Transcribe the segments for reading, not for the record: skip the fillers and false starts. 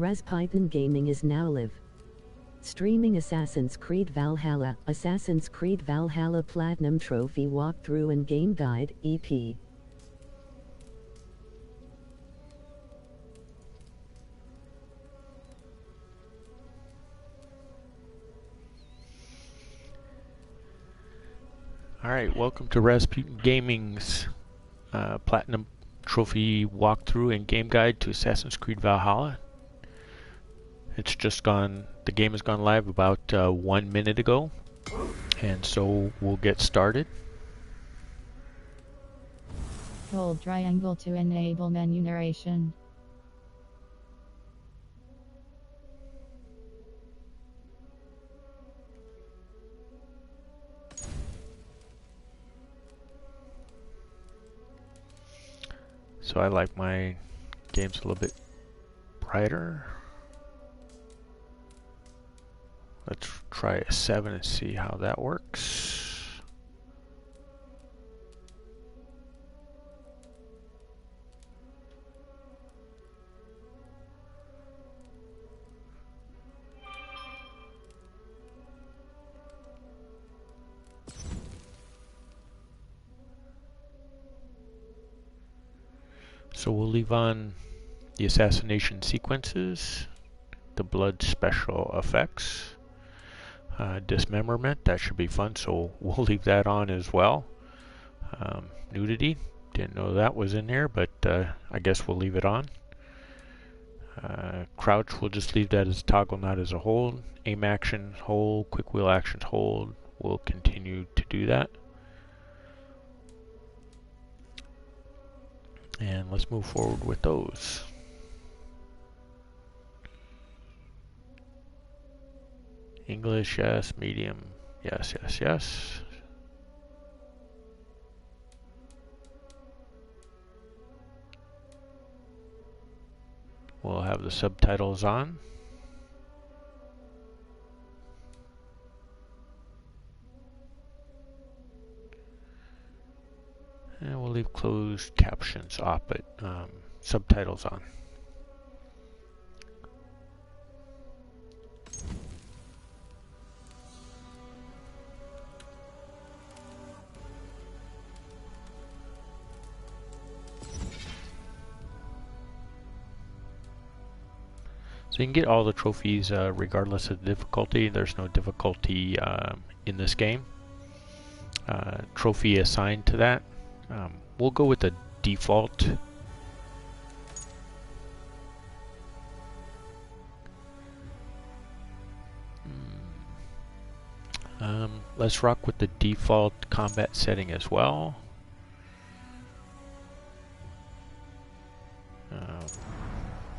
Res Python Gaming is now live streaming Assassin's Creed Valhalla Platinum Trophy Walkthrough and Game Guide, EP. Alright, welcome to Rasputin Gaming's Platinum Trophy Walkthrough and Game Guide to Assassin's Creed Valhalla. It's just gone, the game has gone live about 1 minute ago, and so we'll get started. Hold triangle to enable menu narration. So I like my games a little bit brighter. Let's try a 7 and see how that works. So we'll leave on the assassination sequences, the blood special effects, dismemberment, that should be fun, so we'll leave that on as well. Nudity, didn't know that was in there, but I guess we'll leave it on. Crouch, we'll just leave that as a toggle, not as a hold. Aim action, hold. Quick wheel actions, hold. We'll continue to do that. And let's move forward with those. English, yes. Medium, yes, yes, yes. We'll have the subtitles on. And we'll leave closed captions off, but subtitles on. So you can get all the trophies regardless of difficulty. There's no difficulty in this game. Trophy assigned to that. We'll go with the default. Let's rock with the default combat setting as well.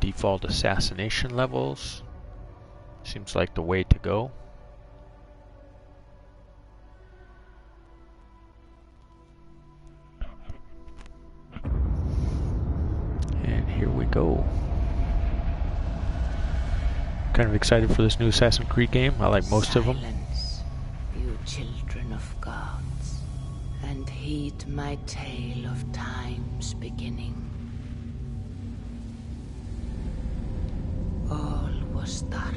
Default assassination levels. Seems like the way to go. Here we go. Kind of excited for this new Assassin's Creed game. I like most of them. Silence, you children of gods, and heed my tale of time's beginning. All was dark.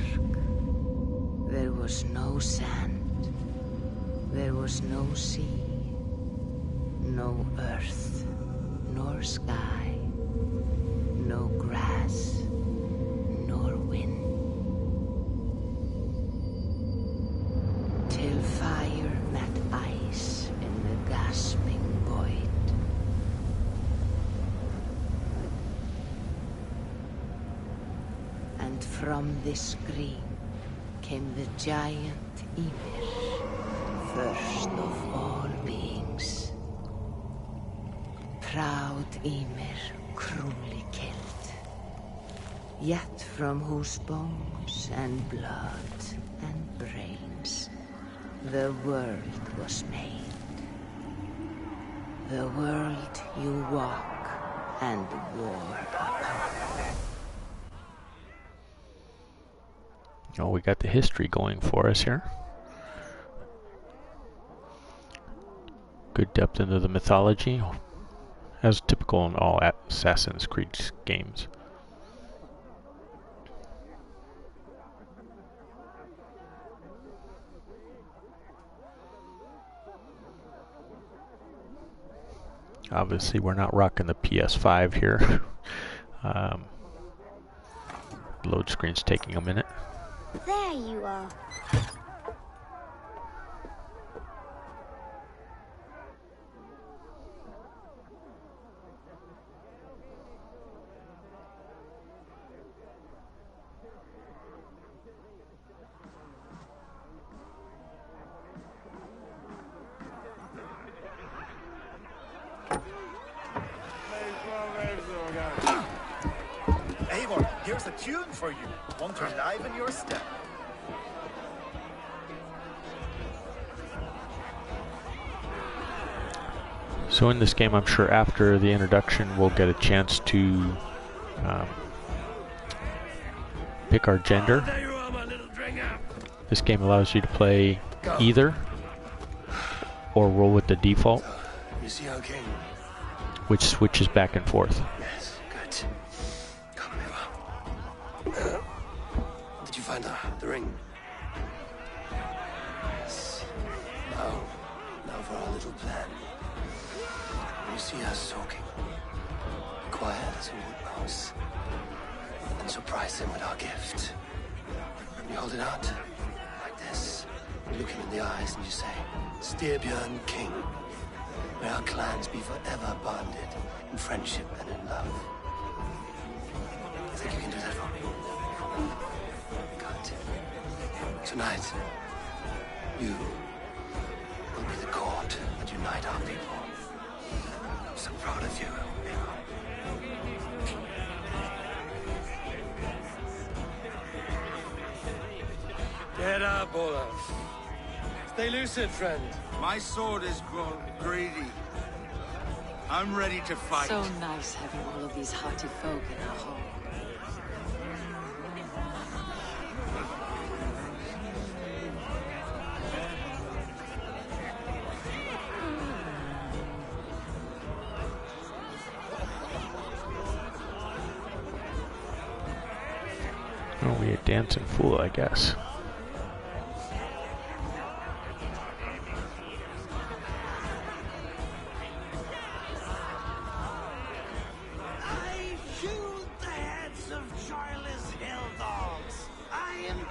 There was no sand. There was no sea. No earth, nor sky. No grass, nor wind. Till fire met ice in the gasping void. And from this scream came the giant Ymir, first of all beings. Proud Ymir, cruelly killed, yet from whose bones and blood and brains the world was made. The world you walk and war upon. Oh, we got the history going for us here. Good depth into the mythology, as typical in all Assassin's Creed games. Obviously, we're not rocking the PS5 here. Load screen's taking a minute. There you are. Eivor, here's a tune for you. Want to liven your step? So in this game, I'm sure after the introduction, we'll get a chance to pick our gender. This game allows you to play either or roll with the default, You see our king? which switches back and forth. Yes, good. Come, Eivor. Did you find the ring? Yes. Now for our little plan. You see us soaking. Quiet as a wood mouse. And surprise him with our gift. You hold it out, like this. You look him in the eyes and you say, Styrbjörn King. May our clans be forever bonded in friendship and in love. You think you can do that for me? Good. Tonight, you will be the cord that unite our people. I'm so proud of you, Eivor. Get up, Olaf. Stay lucid, friend. My sword is grown greedy. I'm ready to fight. So nice having all of these hearty folk in our home. Oh, we a dancing fool, I guess. I shoot the heads of joyless hill dogs. I am...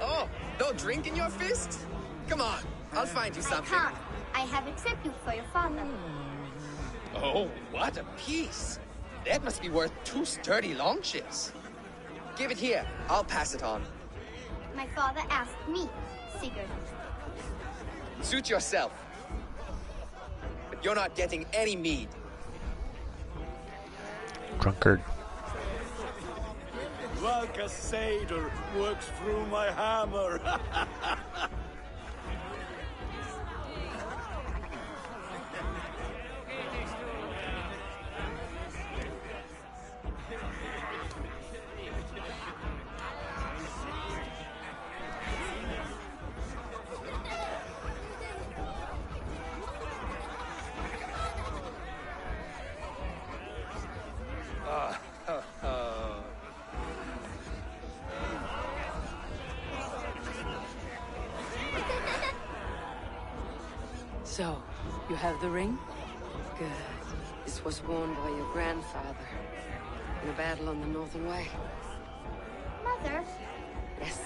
Oh, no drink in your fist? Come on, I'll find you something. I can't. I have a tribute for your father. Oh, what a piece. That must be worth 2 sturdy longships. Give it here. I'll pass it on. My father asked me, Sigurd. Suit yourself. But you're not getting any mead. Drunkard. Like a satyr works through my hammer. So, you have the ring? Good. This was worn by your grandfather in a battle on the Northern Way. Mother, Yes,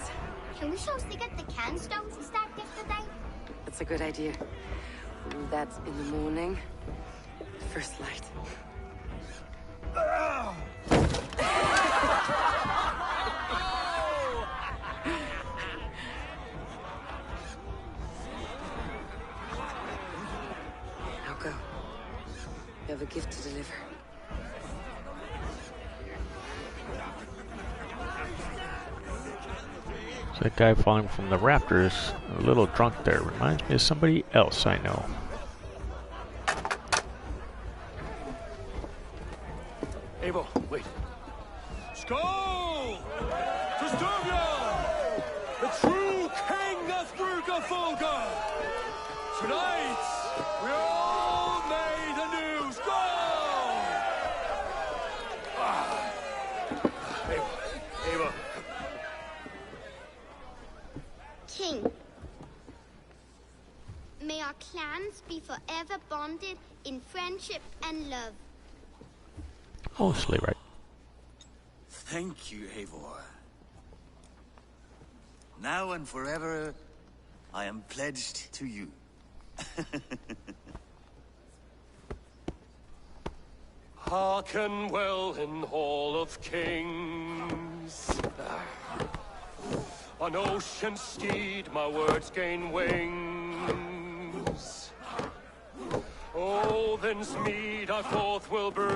can we show Sigurd the canstones he stacked yesterday? that's a good idea. We'll do that in the morning. First light. Now go. You have a gift to deliver. So that guy falling from the rafters, a little drunk there, reminds me of somebody else I know. Eivor, wait. Skål! To Styrbjörn, the true king of Bruggerfolka! Tonight, we all made anew. Skål! Eivor. King, may our clans be forever bonded in friendship and love. Mostly right. Thank you, Eivor. Now and forever, I am pledged to you. Hearken well in Hall of Kings. On ocean steed my words gain wings. Odin's mead I forth will bring.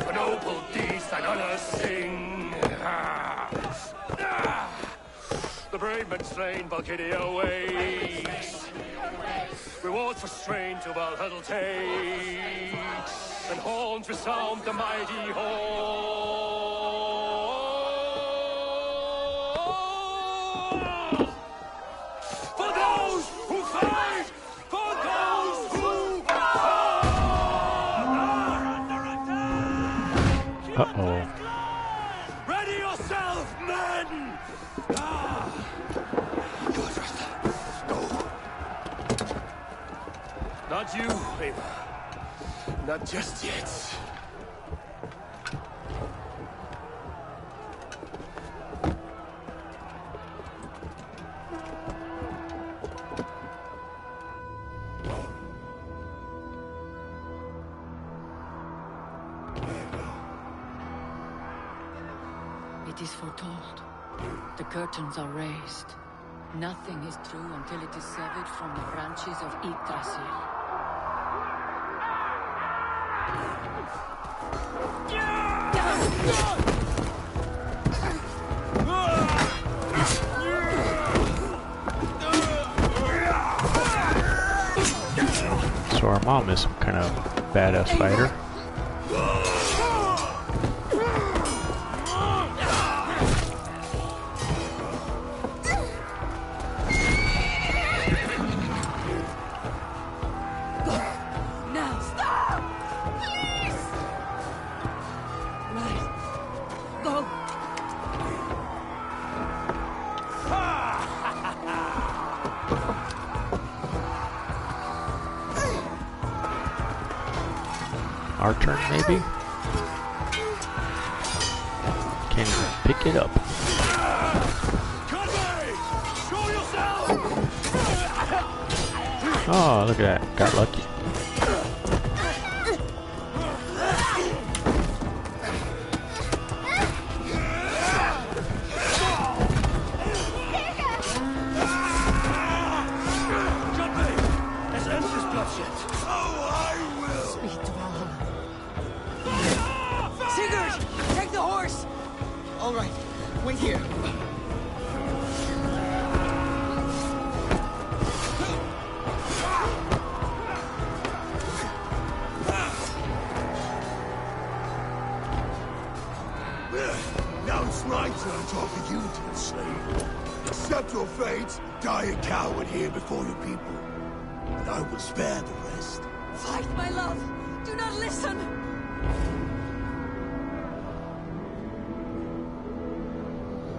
For noble deeds thine honor sing. The brave men slain Valkyria wakes. Rewards for strain to Valhalla takes, and horns resound the mighty hall. For those who fight, for those who fall, are under attack. Uh-oh. Ready yourself, men! Not you, Ava. Not just yet. It is foretold. The curtains are raised. Nothing is true until it is severed from the branches of Yggdrasil. So our mom is some kind of badass fighter. Now stop! Please! Right. Go! Our turn, maybe? Can't even pick it up. Kjotve! Show yourself! Oh, look at that. Got lucky. Kjotve! Let's end this bloodshed. Speak to Valhalla. Sigurd! Take the horse! All right, wait here. Now it's my turn to offer you to the slave. Accept your fate, die a coward here before your people, and I will spare the rest. Fight, my love! Do not listen!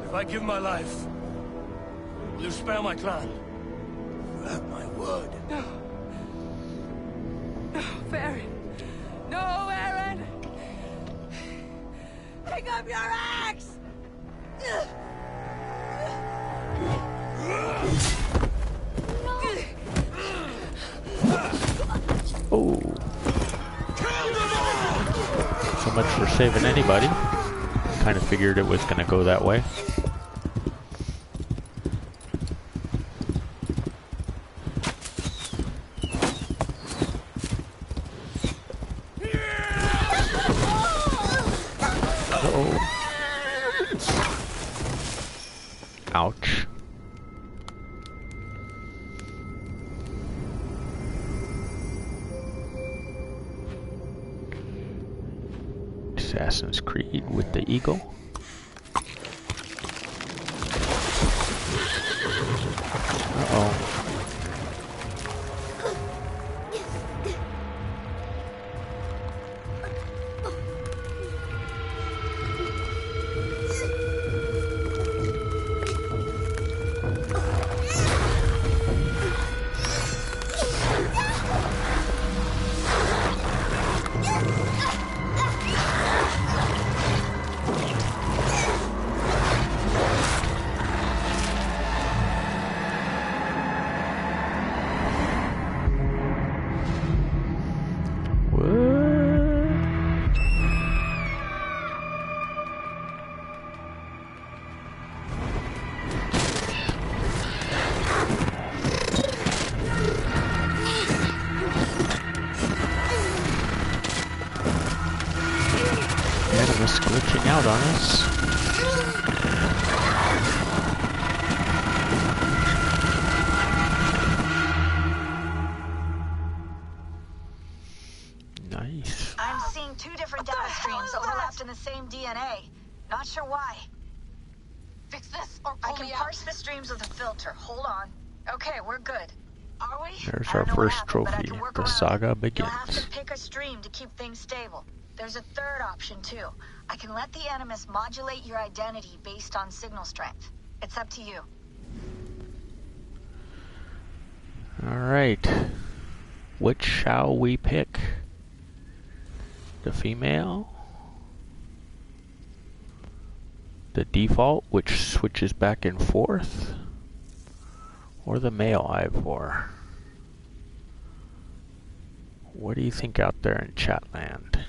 If I give my life, will you spare my clan? You have my word. No. No, Baron! No, Aaron! Pick up your axe! Oh. So much for saving anybody. Kind of figured it was going to go that way. Uh-oh. Ouch. Assassin's Creed with the eagle. Uh-oh. out on us. Nice. I'm seeing two different data streams overlapped in the same DNA. Not sure why. Fix this or I pull can me parse the streams with a filter. Hold on. Okay, we're good. Are we? There's I our don't know what first happened, but I trophy. can work The around saga it. begins. You'll have to pick a stream to keep things stable. There's a third option too. I can let the Animus modulate your identity based on signal strength. It's up to you. Alright. Which shall we pick? The female? The default, which switches back and forth? Or the male Ivor? What do you think out there in Chatland?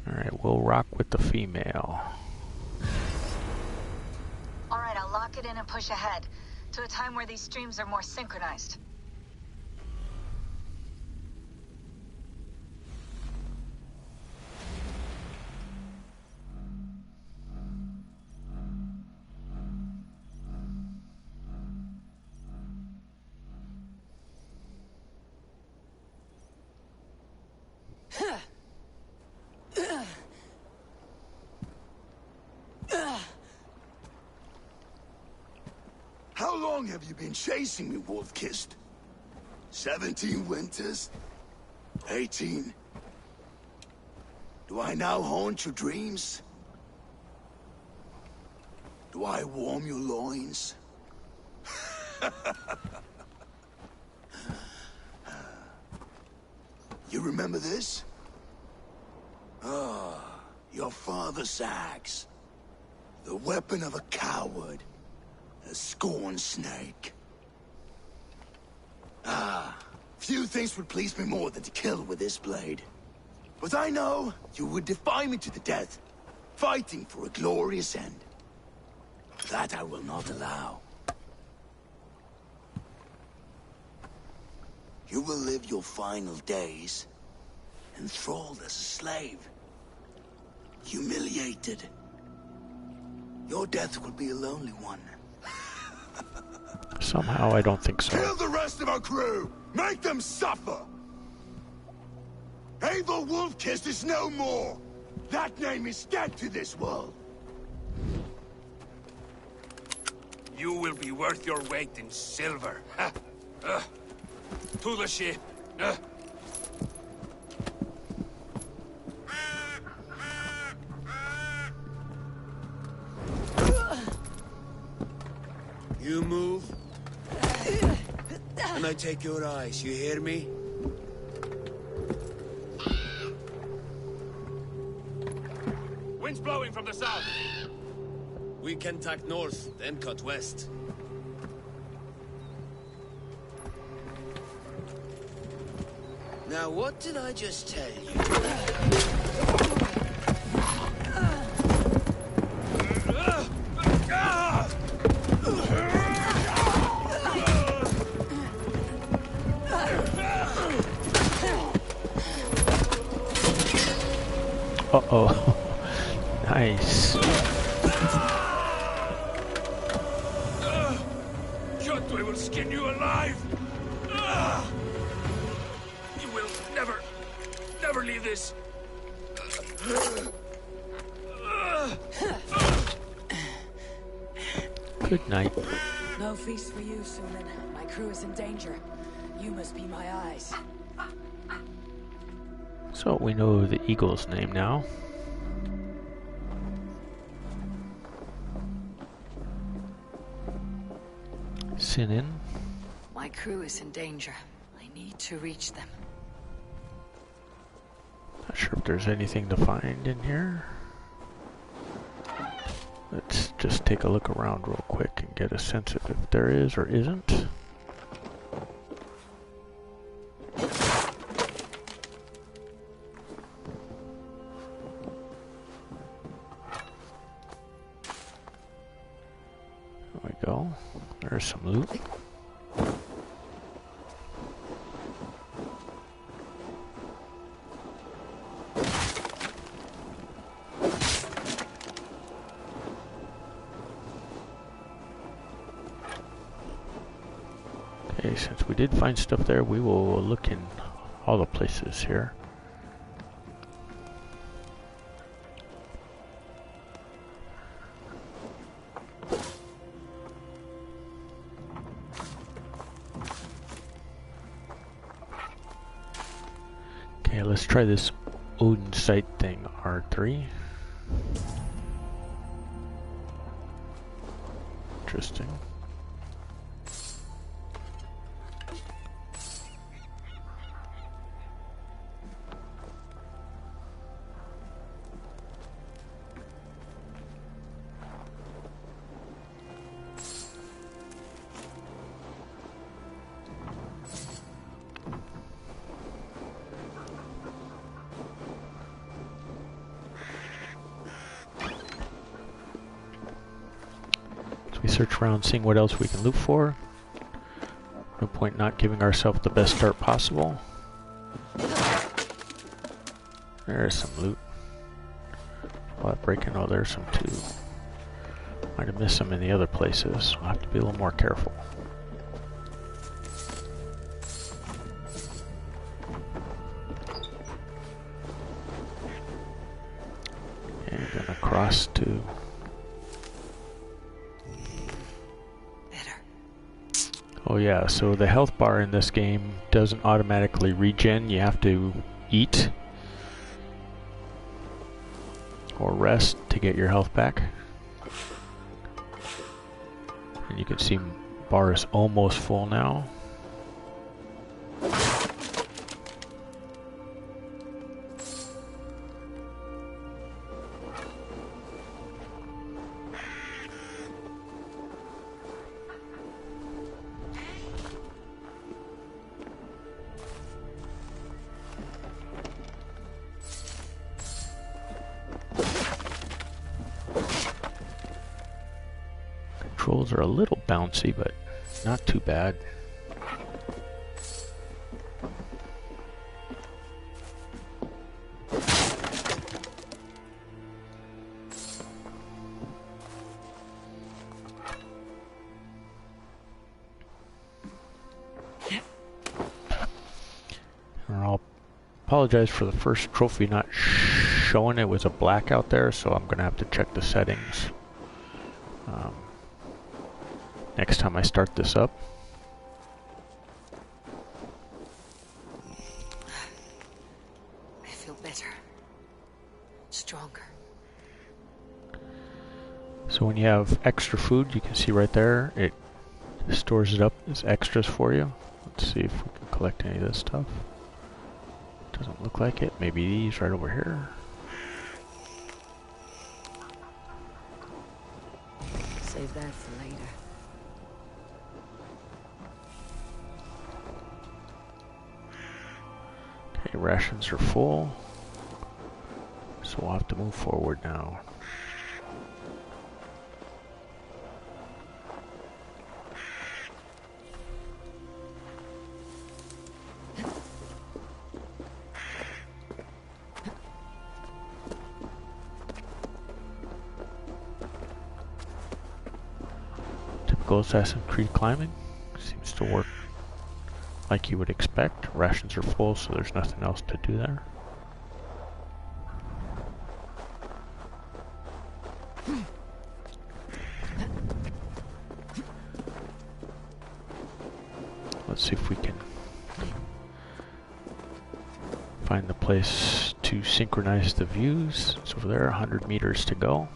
Alright, we'll rock with the female. Alright, I'll lock it in and push ahead to a time where these streams are more synchronized. How long have you been chasing me, Wolf-Kissed? 17 winters? 18? Do I now haunt your dreams? Do I warm your loins? You remember this? Ah, your father's axe. The weapon of a coward. A scorned snake. Ah, few things would please me more than to kill with this blade. But I know you would defy me to the death, fighting for a glorious end. That I will not allow. You will live your final days enthralled as a slave. Humiliated. Your death will be a lonely one. Somehow I don't think so. Kill the rest of our crew! Make them suffer! Eivor Wolf-Kissed is no more! That name is dead to this world! You will be worth your weight in silver. To the ship. You move, and I take your eyes, you hear me? Wind's blowing from the south. We can tack north, then cut west. Now, what did I just tell you? Uh-oh. Nice. Kjotve will skin you alive! You will never leave this. Good night. No feast for you, Sunan. My crew is in danger. You must be my eyes. So we know the eagle's name now. Sinin. My crew is in danger. I need to reach them. Not sure if there's anything to find in here. Let's just take a look around real quick and get a sense of if there is or isn't. go. There's some loot. Okay, since we did find stuff there, we will look in all the places here. Okay, let's try this Odin sight thing, R3. Interesting. We search around seeing what else we can loot for. No point not giving ourselves the best start possible. There's some loot. A lot of breaking. Oh, there's some too. Might have missed some in the other places. We'll have to be a little more careful. And then across to... Oh yeah, so the health bar in this game doesn't automatically regen. You have to eat or rest to get your health back. And you can see bar is almost full now. Controls are a little bouncy, but not too bad. And I'll apologize for the first trophy not showing. It was a blackout there, so I'm gonna have to check the settings next time I start this up. I feel better. Stronger. So when you have extra food, you can see right there, it stores it up as extras for you. Let's see if we can collect any of this stuff. Doesn't look like it. Maybe these right over here. Save that for later. Okay, rations are full. So we'll have to move forward now. Typical Assassin's Creed climbing. Seems to work like you would expect. Rations are full, so there's nothing else to do there. Let's see if we can find the place to synchronize the views. It's over there, 100 meters to go.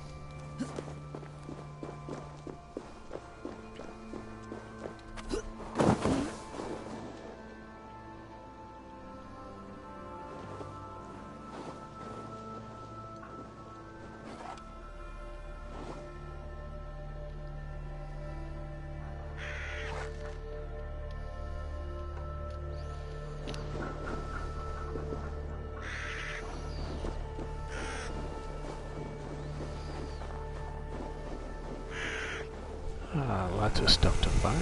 Lots of stuff to find.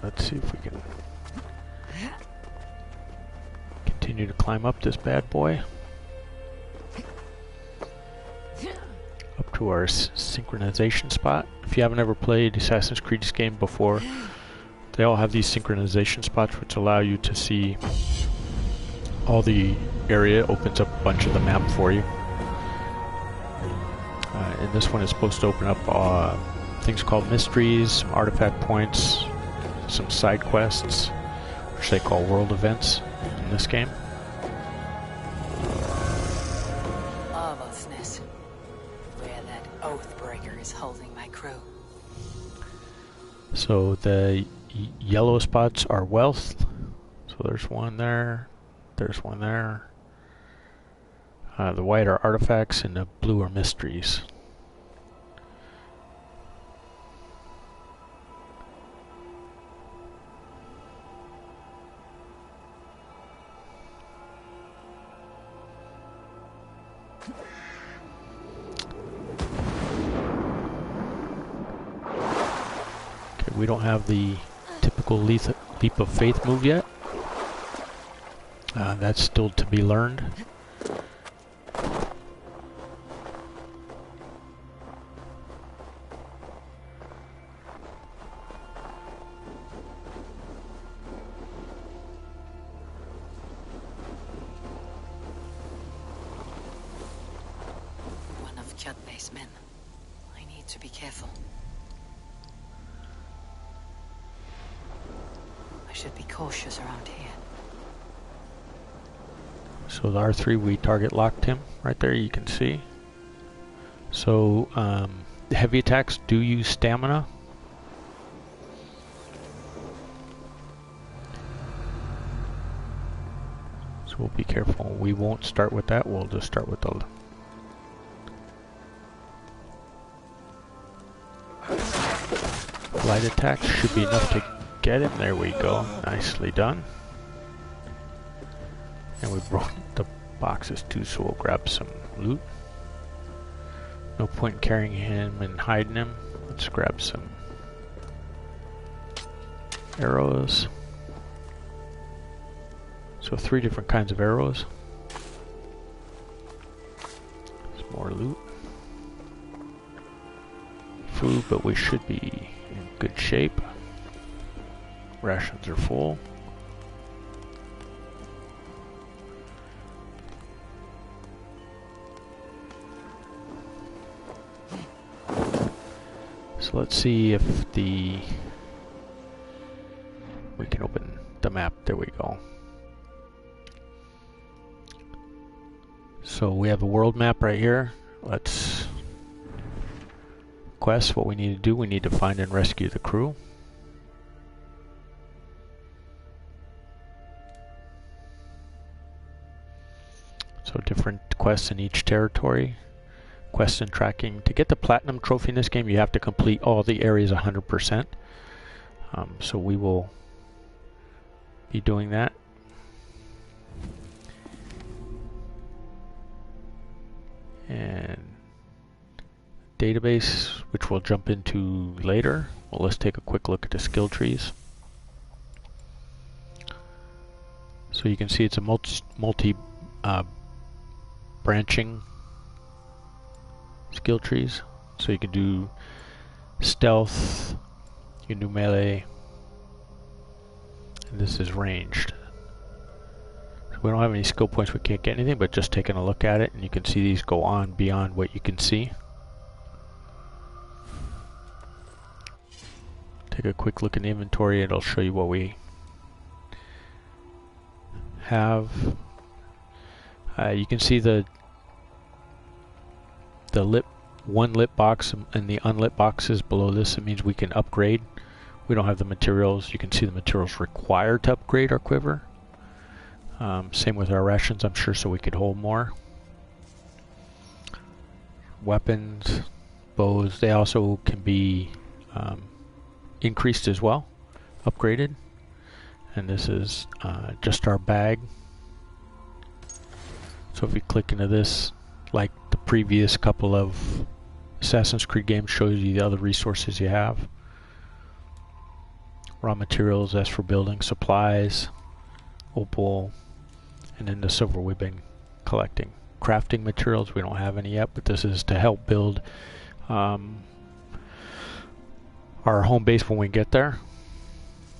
Let's see if we can continue to climb up this bad boy. Up to our synchronization spot. If you haven't ever played Assassin's Creed game before, they all have these synchronization spots which allow you to see all the area. It opens up a bunch of the map for you. And this one is supposed to open up things called mysteries, artifact points, some side quests, which they call world events in this game. Lawlessness, where that oathbreaker is holding my crew. So the yellow spots are wealth. So there's one there, there's one there. The white are artifacts and the blue are mysteries. We don't have the typical leap of faith move yet. That's still to be learned. One of Kjotve's men. I need to be careful. I should be cautious around here. So the R3, we target locked him right there, you can see. So the heavy attacks do use stamina. So we'll be careful. We won't start with that, we'll just start with the light attacks. Should be enough to get him. There we go. Nicely done. And we broke the boxes too, so we'll grab some loot. No point in carrying him and hiding him. Let's grab some arrows. So 3 different kinds of arrows. Some more loot. Food, but we should be in good shape. Rations are full. So let's see if we can open the map. There we go. So we have a world map right here. Let's quest. What we need to do, we need to find and rescue the crew. So different quests in each territory. Quests and tracking. To get the platinum trophy in this game, you have to complete all the areas 100%. So we will be doing that. And database, which we'll jump into later. Well, let's take a quick look at the skill trees. So you can see it's a multi branching skill trees. So you can do stealth, you can do melee, and this is ranged. So we don't have any skill points, we can't get anything, but just taking a look at it, and you can see these go on beyond what you can see. Take a quick look in the inventory, it'll show you what we have. You can see the one lit box and the unlit boxes below this. It means we can upgrade. We don't have the materials. You can see the materials required to upgrade our quiver. Same with our rations, I'm sure, so we could hold more. Weapons, bows, they also can be increased as well, upgraded. And this is just our bag. So if you click into this, like the previous couple of Assassin's Creed games, shows you the other resources you have. Raw materials, as for building, supplies, opal, and then the silver we've been collecting. Crafting materials, we don't have any yet, but this is to help build our home base when we get there.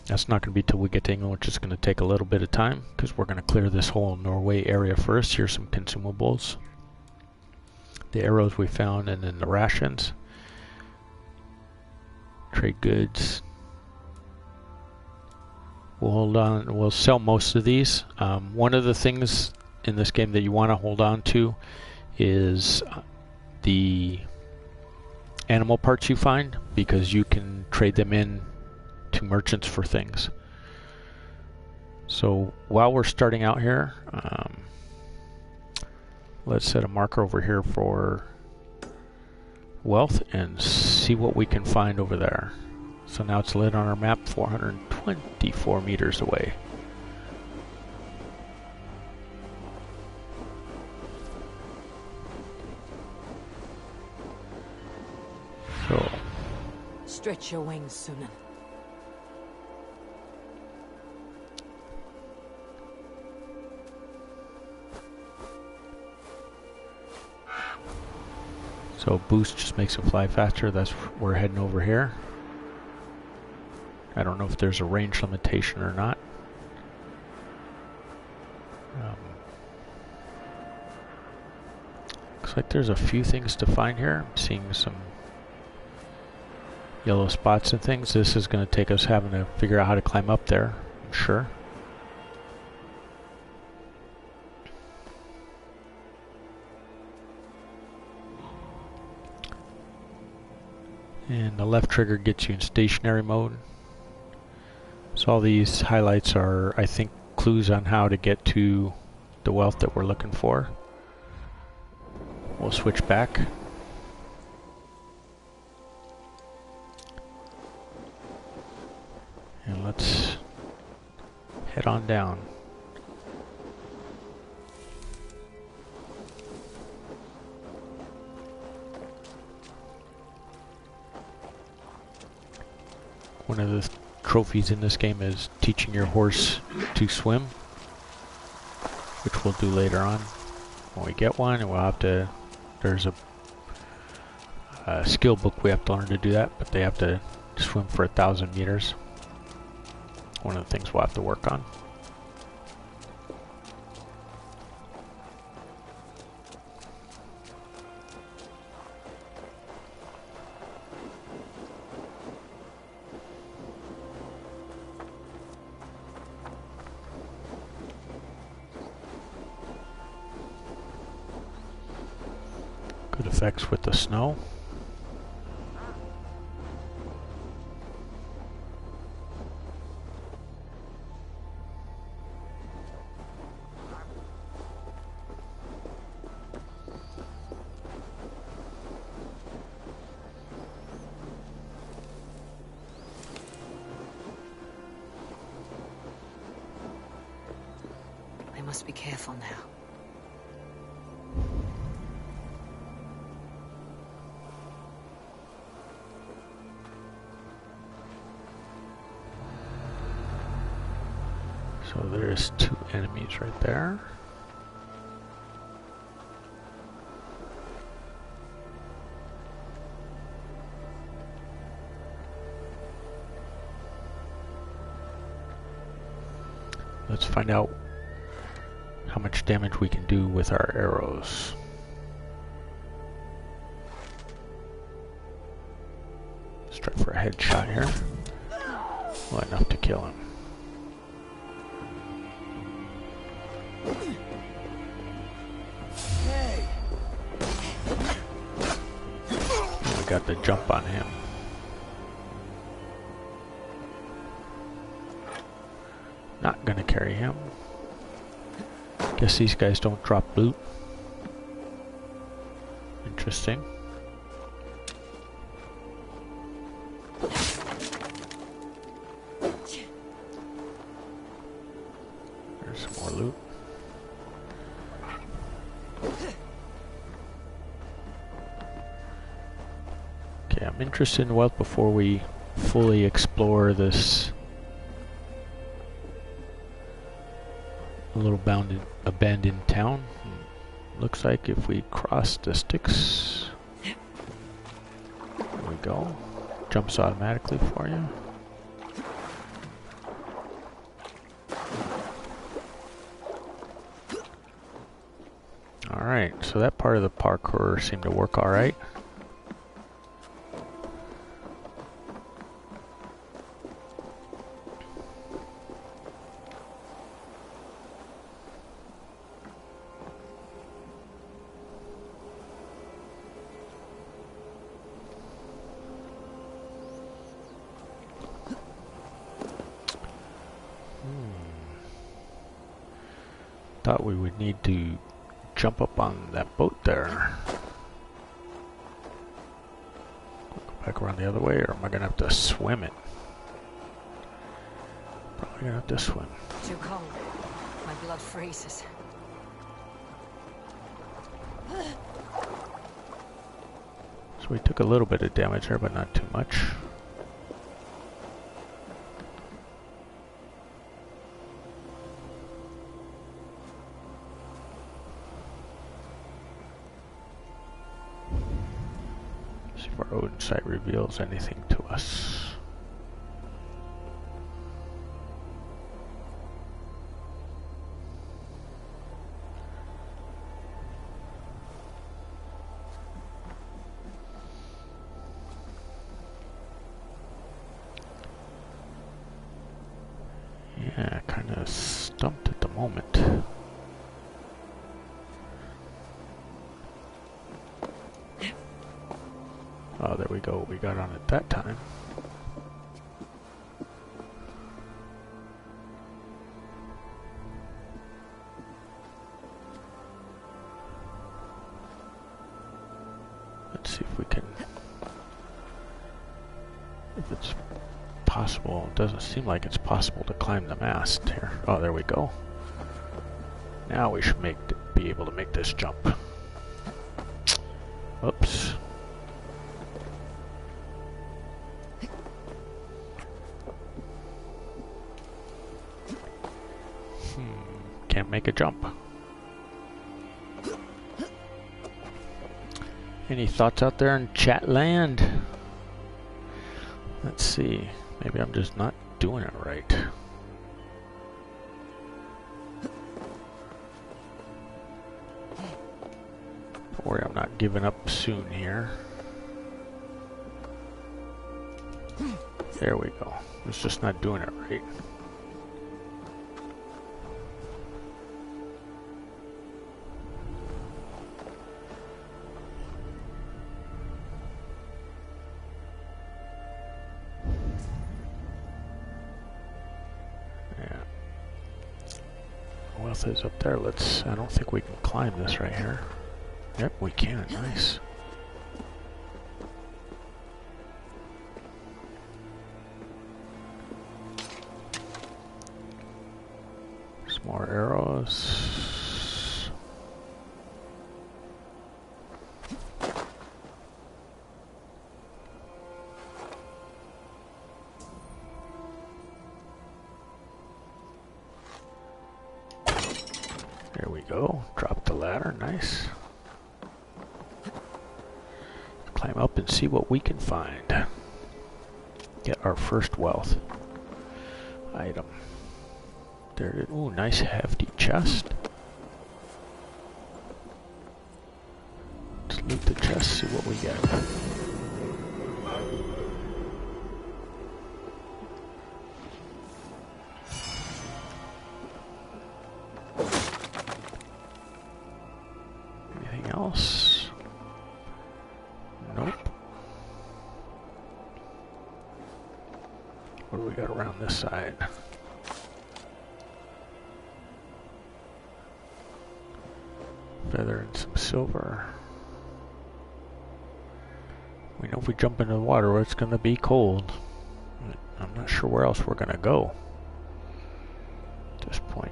That's not going to be till we get to England, which is going to take a little bit of time because we're going to clear this whole Norway area first. Here's some consumables. The arrows we found, and then the rations. Trade goods. We'll hold on. We'll sell most of these. One of the things in this game that you want to hold on to is the animal parts you find, because you can trade them in to merchants for things. So while we're starting out here, let's set a marker over here for wealth and see what we can find over there. So now it's lit on our map, 424 meters away. So Stretch your wings, Sunan. So boost just makes it fly faster. That's we're heading over here. I don't know if there's a range limitation or not. Looks like there's a few things to find here. I'm seeing some yellow spots and things. This is going to take us having to figure out how to climb up there, I'm sure. And the left trigger gets you in stationary mode. So all these highlights are, I think, clues on how to get to the wealth that we're looking for. We'll switch back. And let's head on down. One of the trophies in this game is teaching your horse to swim, which we'll do later on when we get one, and we'll have to, there's a skill book we have to learn to do that, but they have to swim for 1,000 meters. One of the things we'll have to work on. Good effects with the snow. I must be careful now. So there's 2 enemies right there. Let's find out how much damage we can do with our arrows. Let's try for a headshot here. Well, enough to kill him. Hey. We got the jump on him. Not gonna carry him. Guess these guys don't drop loot. Interesting. There's some more loot. Okay, I'm interested in wealth before we fully explore this little abandoned town. Looks like if we cross the sticks, there we go. Jumps automatically for you. Alright, so that part of the parkour seemed to work alright. Thought we would need to jump up on that boat there. Go back around the other way, or am I gonna have to swim it? Probably gonna have to swim. Too cold. My blood freezes. So we took a little bit of damage there, but not too much. Odin site reveals anything to us. Yeah, kind of stumped at the moment. Oh, there we go. We got on it that time. Let's see if we can... If it's possible. It doesn't seem like it's possible to climb the mast here. Oh, there we go. Now we should be able to make this jump. Oops. Can't make a jump. Any thoughts out there in chat land? Let's see. Maybe I'm just not doing it right. Don't worry, I'm not giving up soon here. There we go. It's just not doing it right. Is up there. I don't think we can climb this right here. Yep, we can. Nice. Some more arrows. There we go. Drop the ladder. Nice. Climb up and see what we can find. Get our first wealth item. There it is. Ooh, nice hefty chest. Let's loot the chest, see what we get. we got around this side? Feather and some silver. We know if we jump into the water, it's going to be cold. I'm not sure where else we're going to go at this point.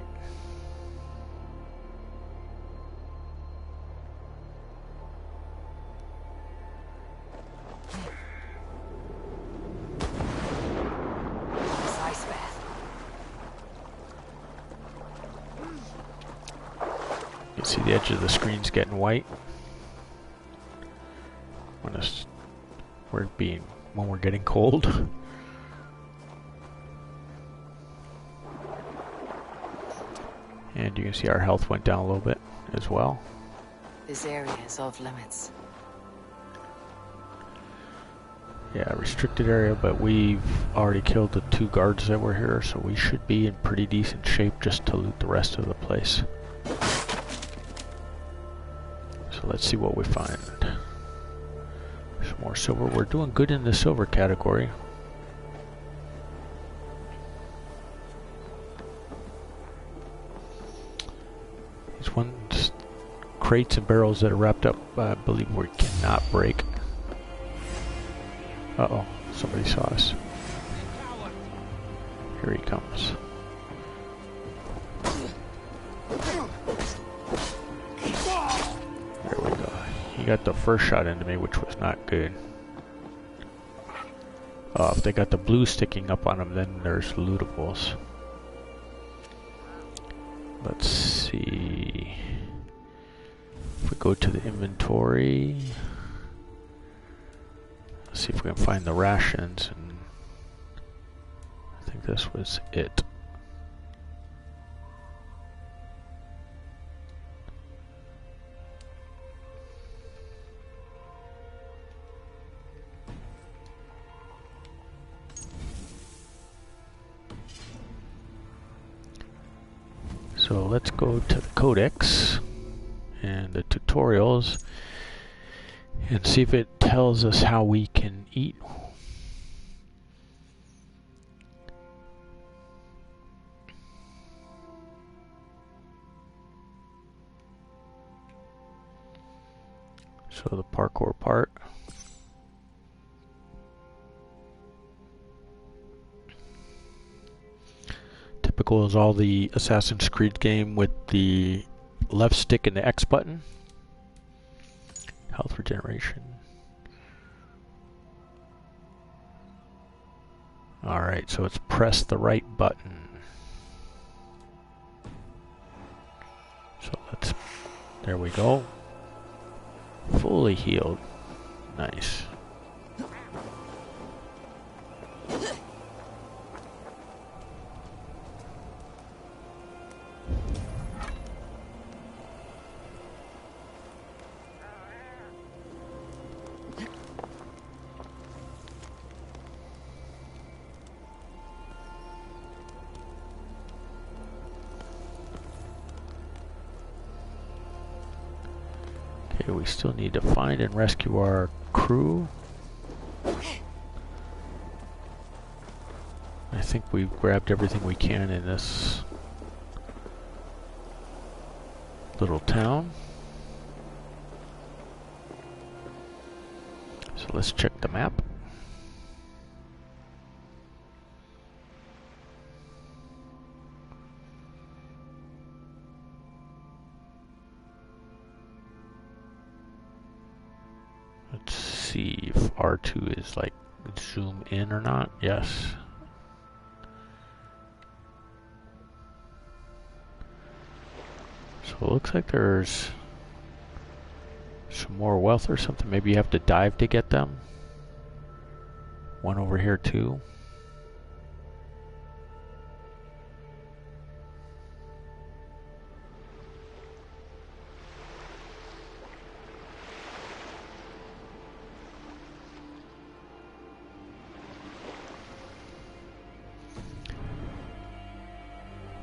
You can see the edge of the screen's getting white. When we're getting cold. And you can see our health went down a little bit as well. This area is off limits. Yeah, restricted area, but we've already killed the 2 guards that were here, so we should be in pretty decent shape just to loot the rest of the place. So let's see what we find. Some more silver. We're doing good in the silver category. These ones, crates and barrels that are wrapped up, I believe we cannot break. Uh-oh, somebody saw us. Here he comes. There we go. He got the first shot into me, which was not good. If they got the blue sticking up on them, then there's lootables. Let's see. If we go to the inventory, let's see if we can find the rations. And I think this was it. So let's go to the codex and the tutorials and see if it tells us how we can eat. So the parkour part. Typical is all the Assassin's Creed game with the left stick and the X button. Health regeneration. Alright, so it's press the right button. So let's, there we go. Fully healed. Nice. Okay, we still need to find and rescue our crew. I think we've grabbed everything we can in this little town. So let's check the map. Let's see if R2 is like zoom in or not. Yes. So it looks like there's some more wealth or something. Maybe you have to dive to get them. One over here too.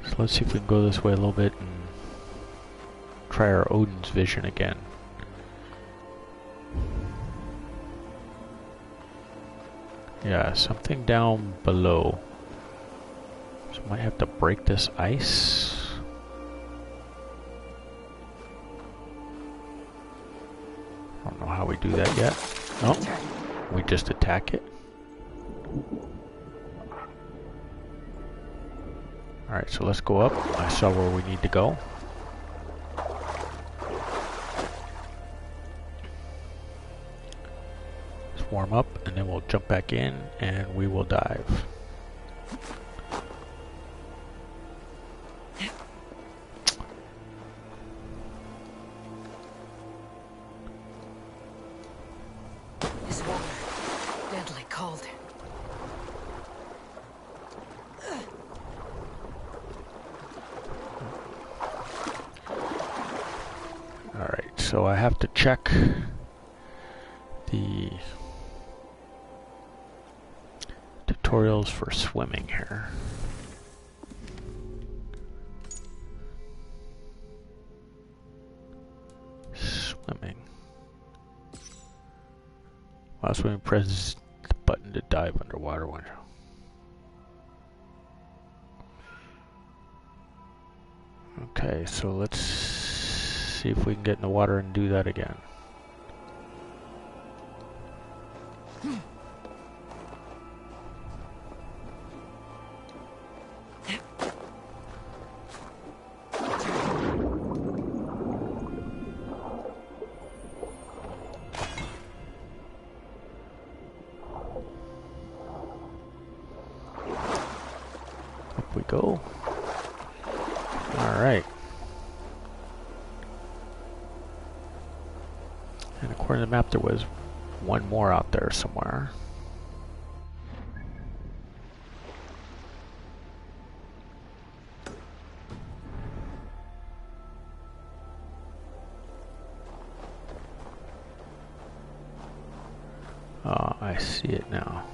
So let's see if we can go this way a little bit and try our Odin's vision again. Yeah, something down below. So I might have to break this ice. I don't know how we do that yet. Oh, we just attack it. Alright, so let's go up. I saw where we need to go. Let's warm up, and then we'll jump back in, and we will dive. This water, deadly cold. Alright, so I have to check the tutorials for swimming here. Swimming. While swimming, press the button to dive underwater. Okay, so let's see if we can get in the water and do that again. Up we go. All right. And according to the map, there was one more out there somewhere. Oh, I see it now.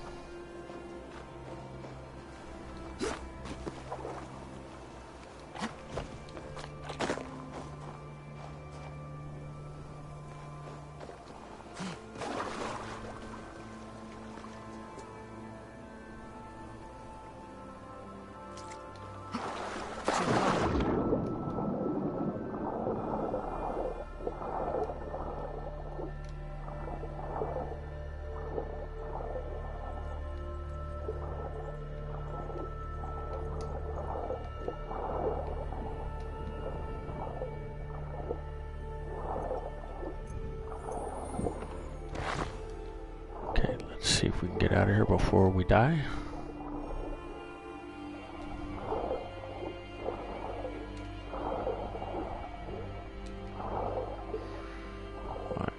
See if we can get out of here before we die.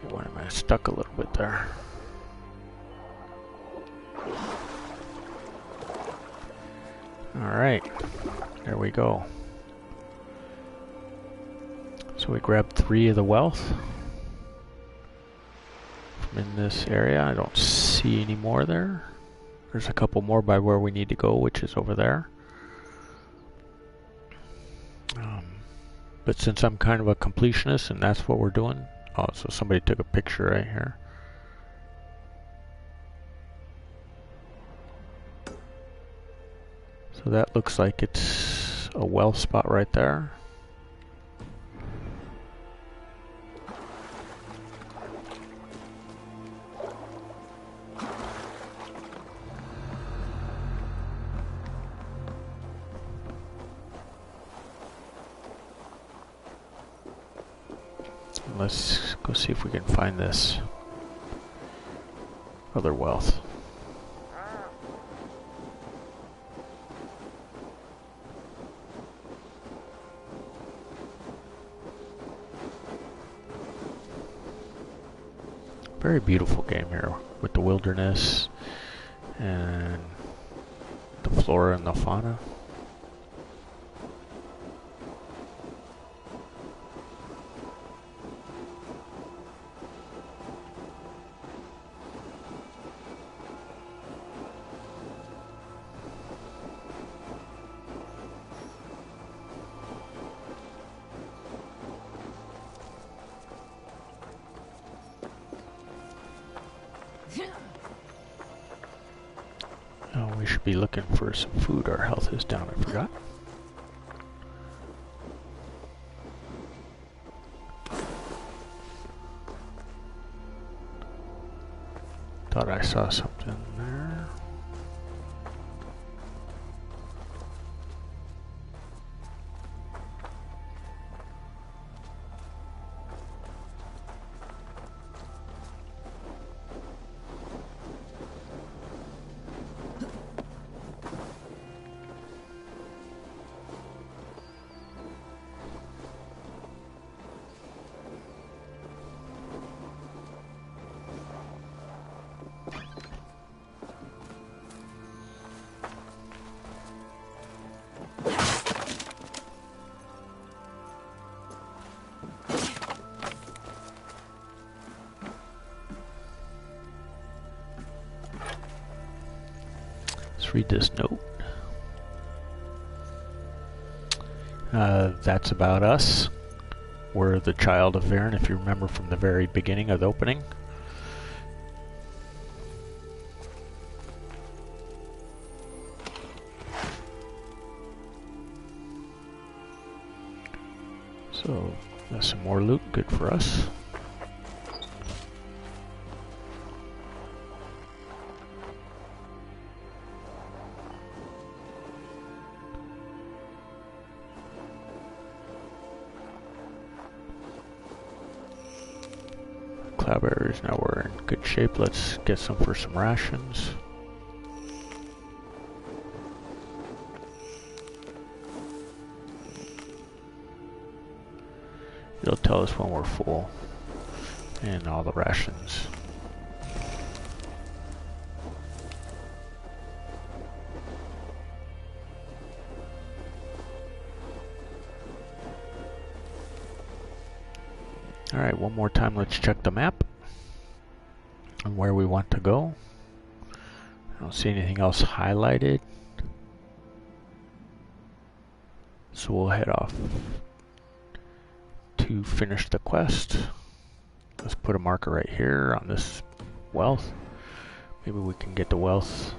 Why am I stuck a little bit there? Alright, there we go. So we grabbed 3 of the wealth in this area. I don't see any more there. There's a couple more by where we need to go, which is over there. But since I'm kind of a completionist and that's what we're doing. Oh, so somebody took a picture right here. So that looks like it's a well spot right there. Let's go see if we can find this other wealth. Very beautiful game here with the wilderness and the flora and the fauna. We should be looking for some food. Our health is down, I forgot. Thought I saw something there. Read this note. That's about us. We're the child of Varen, if you remember from the very beginning of the opening. So that's some more loot, good for us. Cloudberries, now we're in good shape. Let's get some for some rations. It'll tell us when we're full. And all the rations. Alright, one more time, let's check the map and where we want to go. I don't see anything else highlighted. So we'll head off to finish the quest. Let's put a marker right here on this wealth. Maybe we can get the wealth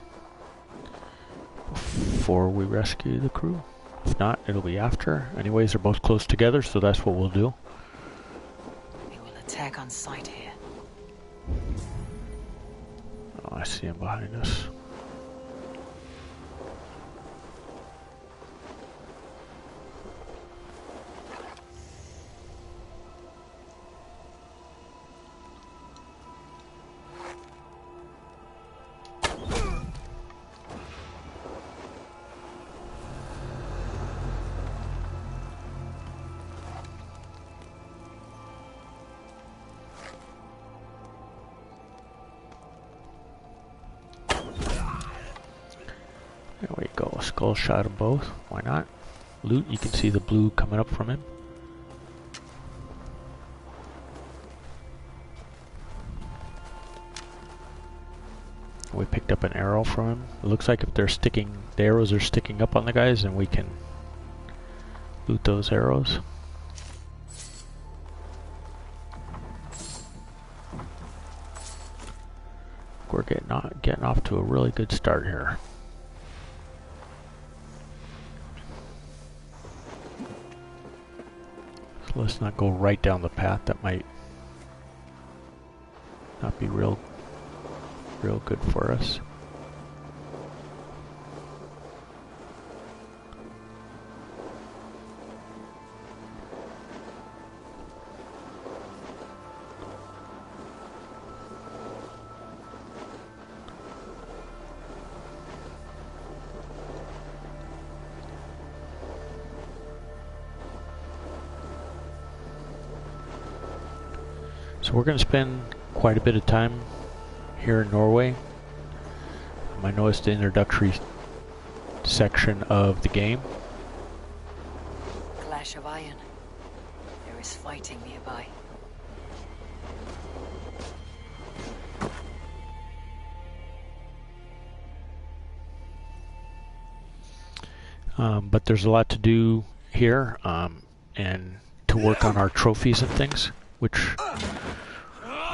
before we rescue the crew. If not, it'll be after. Anyways, they're both close together, so that's what we'll do. Attack on sight here. Oh, I see him behind us. There we go, skull shot them both, why not? Loot, you can see the blue coming up from him. We picked up an arrow from him. It looks like if they're sticking, the arrows are sticking up on the guys, and we can loot those arrows. We're getting off to a really good start here. So let's not go right down the path. That might not be real good for us. So we're going to spend quite a bit of time here in Norway. I noticed the introductory section of the game. Clash of iron. There is fighting nearby. But there's a lot to do here, and to work on our trophies and things, which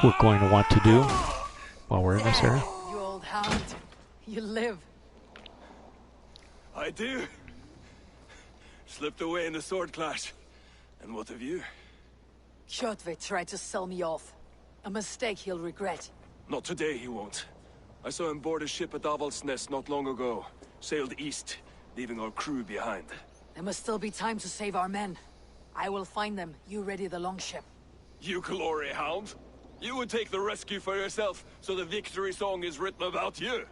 we're going to want to do while we're in this area. You old hound. You live. I do. Slipped away in the sword clash. And what of you? Kjotve tried to sell me off. A mistake he'll regret. Not today, he won't. I saw him board a ship at Avalon not long ago. Sailed east, leaving our crew behind. There must still be time to save our men. I will find them. You ready the longship. You glory hound? You would take the rescue for yourself, so the victory song is written about you.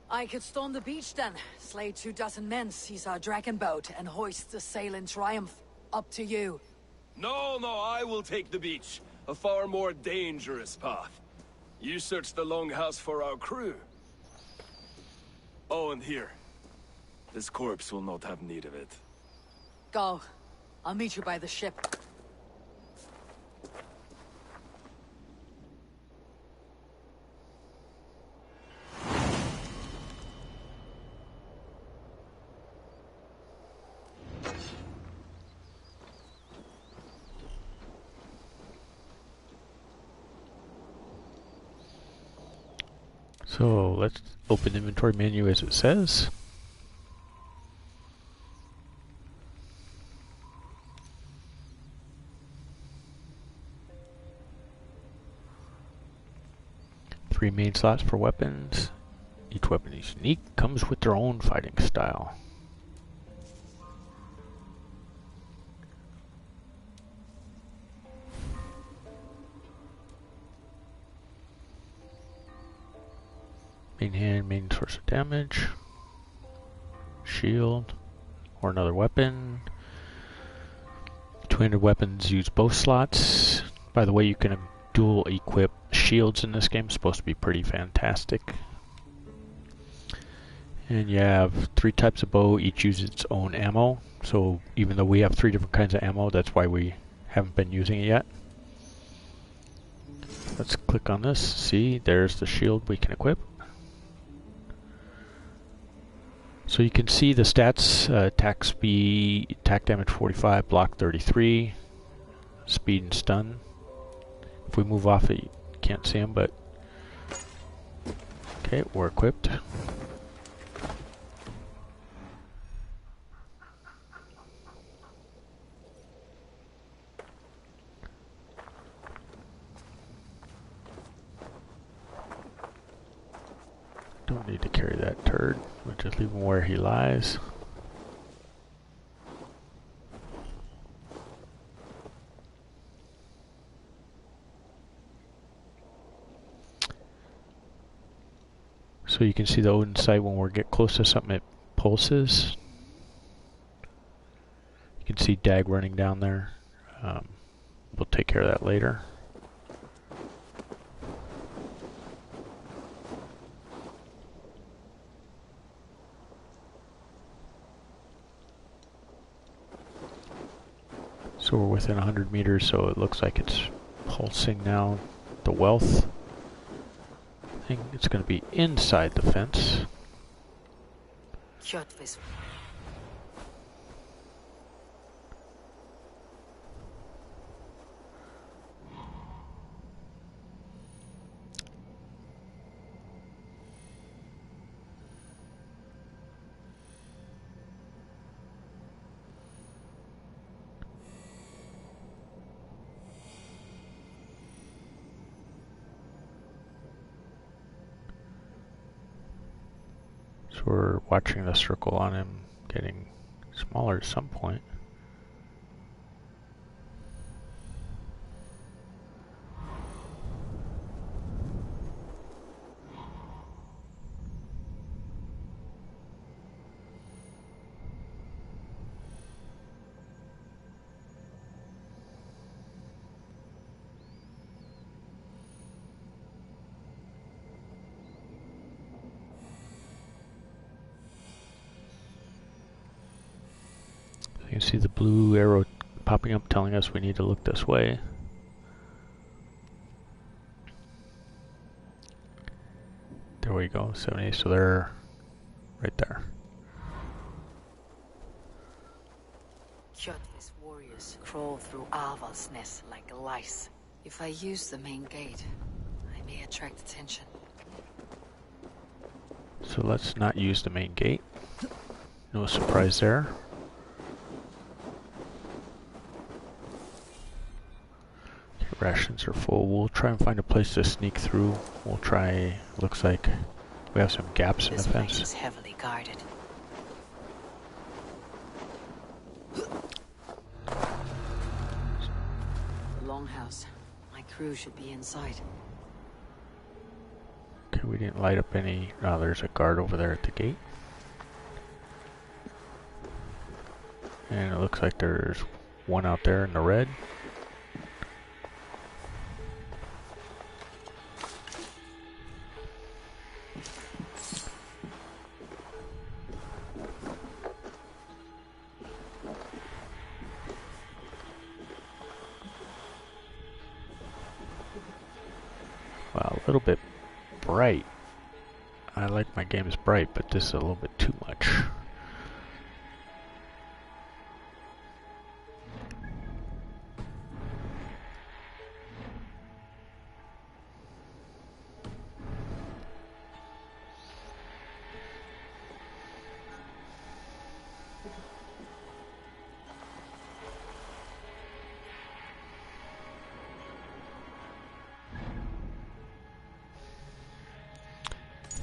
I could storm the beach then, slay 24 men, seize our dragon boat, and hoist the sail in triumph. Up to you. No, I will take the beach. A far more dangerous path. You search the longhouse for our crew. Oh, and here. This corpse will not have need of it. Go. I'll meet you by the ship. So let's open the inventory menu as it says. Three main slots for weapons. Each weapon is unique, comes with their own fighting style. Main hand, main source of damage. Shield, or another weapon. Two-handed weapons use both slots. By the way, you can dual equip shields in this game. It's supposed to be pretty fantastic. And you have 3 types of bow, each uses its own ammo. So even though we have 3 different kinds of ammo, that's why we haven't been using it yet. Let's click on this. See, there's the shield we can equip. So you can see the stats, attack speed, attack damage 45, block 33, speed and stun. If we move off it, you can't see them, but okay, we're equipped. Don't need to carry that turd. We'll just leave him where he lies. So you can see the Odin sight when we get close to something, it pulses. You can see Dag running down there. We'll take care of that later. So we're within 100 meters, so it looks like it's pulsing now. The wealth thing, it's going to be inside the fence. Kjotve's. So we're watching the circle on him getting smaller at some point. You can see the blue arrow popping up telling us we need to look this way. There we go, 70, so they're right there. Kjotve's warriors crawl through Aval's nest like lice. If I use the main gate, I may attract attention. So let's not use the main gate. No surprise there. Okay, rations are full. We'll try and find a place to sneak through. We'll try. Looks like we have some gaps in the This place fence. is heavily guarded. The longhouse. My crew should be inside. Okay, we didn't light up any. Oh, there's a guard over there at the gate. And it looks like there's one out there in the red. Wow, a little bit bright. I like my games bright, but this is a little bit too much.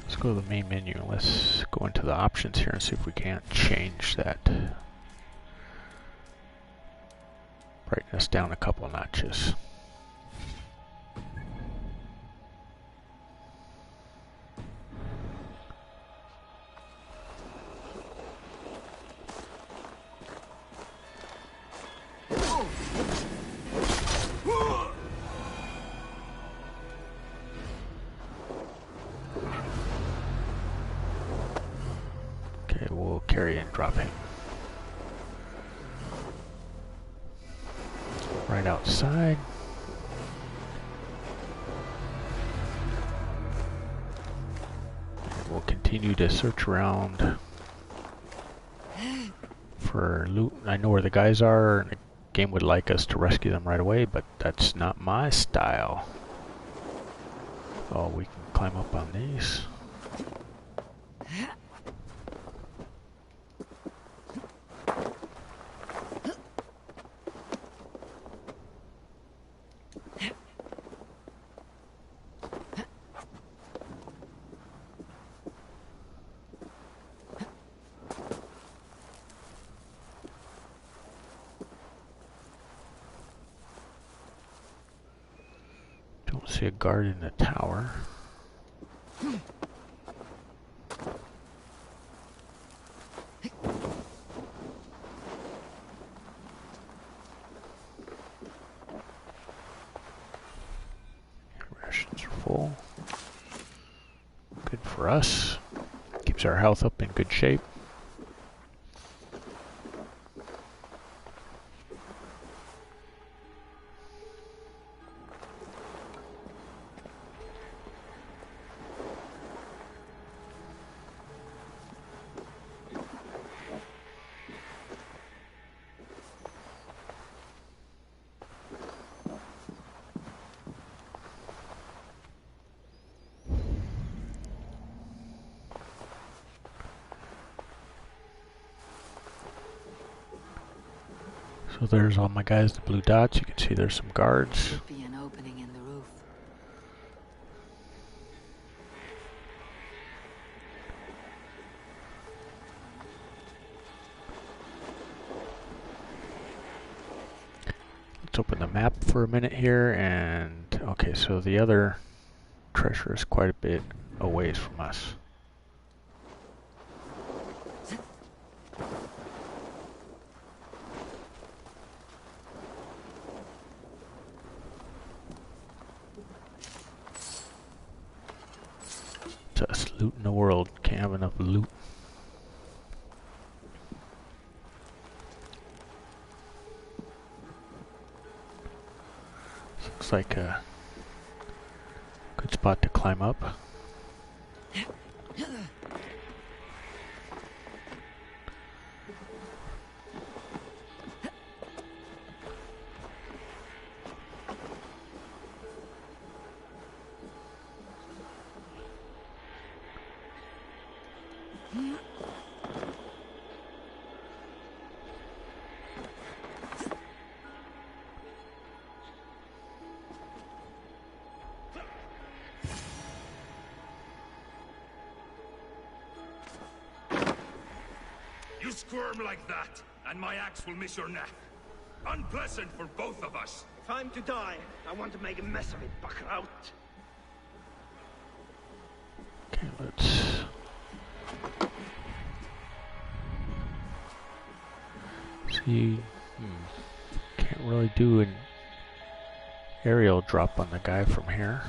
Let's go to the main menu. Let's go into the options here and see if we can't change that brightness down a couple notches. Okay, we'll carry and drop him. Right outside. And we'll continue to search around for loot. I know where the guys are, and the game would like us to rescue them right away, but that's not my style. Oh, we can climb up on these. Don't see a guard in the tower. Rations are full. Good for us. Keeps our health up in good shape. So there's all my guys, the blue dots. You can see there's some guards. Should be an opening in the roof. Let's open the map for a minute here, and okay, so the other treasure is quite a bit a ways from us. Just looting the world. Can't have enough loot. This looks like a good spot to climb up. squirm like that, and my axe will miss your neck. Unpleasant for both of us. If I'm to die, I want to make a mess of it, Buckraut. Okay, let's... see... Can't really do an aerial drop on the guy from here.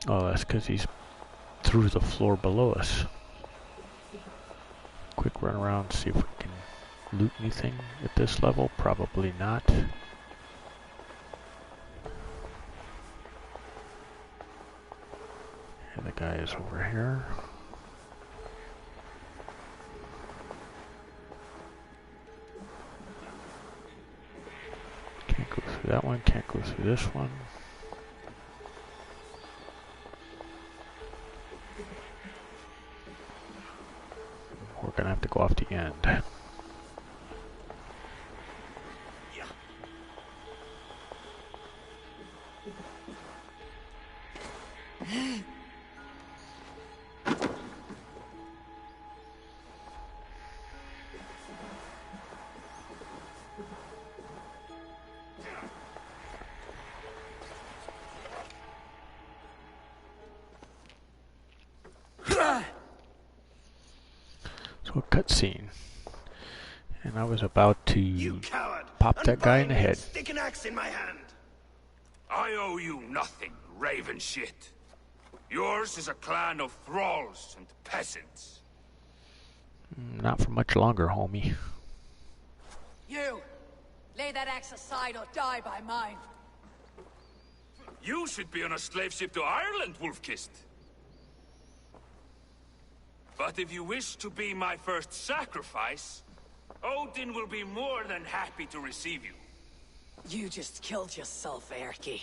Oh, that's because he's through the floor below us. Quick run around, see if we can loot anything at this level. Probably not. And the guy is over here. Can't go through that one, can't go through this one. We're gonna have to go off the end. So a cutscene, and I was about to pop that guy in the head. Stick an axe in my hand. I owe you nothing, raven shit. Yours is a clan of thralls and peasants. Not for much longer, homie. You! Lay that axe aside or die by mine. You should be on a slave ship to Ireland, Wolfkist. But if you wish to be my first sacrifice, Odin will be more than happy to receive you. You just killed yourself, Erky.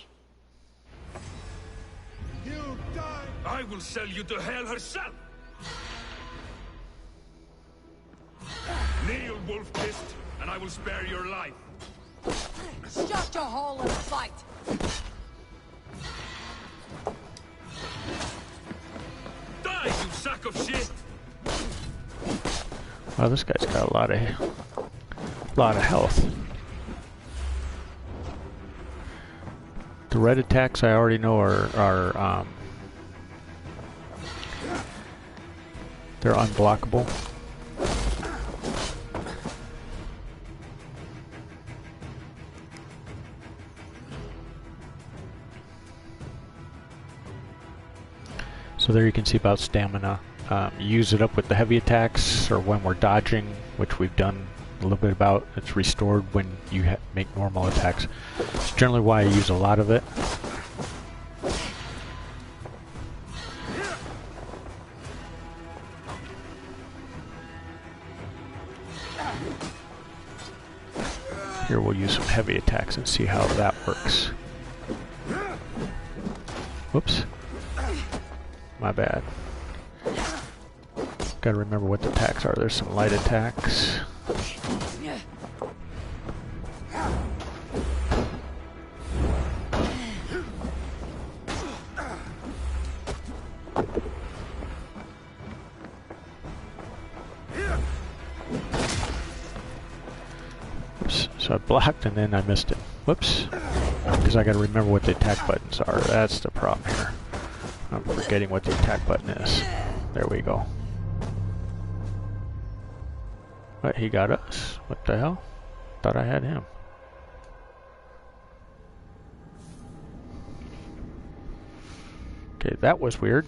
You die! I will sell you to Hell herself! Kneel, Wolfkist, and I will spare your life. Shut your hole and fight! Die, you sack of shit! Wow, this guy's got a lot of health. The red attacks I already know are they're unblockable. So there you can see about stamina. Use it up with the heavy attacks, or when we're dodging, which we've done a little bit about. It's restored when you make normal attacks. It's generally why I use a lot of it. Here we'll use some heavy attacks and see how that works. Whoops. My bad. Gotta remember what the attacks are. There's some light attacks. Oops. So I blocked and then I missed it. Whoops. Because I gotta remember what the attack buttons are. That's the problem here. I'm forgetting what the attack button is. There we go. But he got us. What the hell? Thought I had him. Okay, that was weird.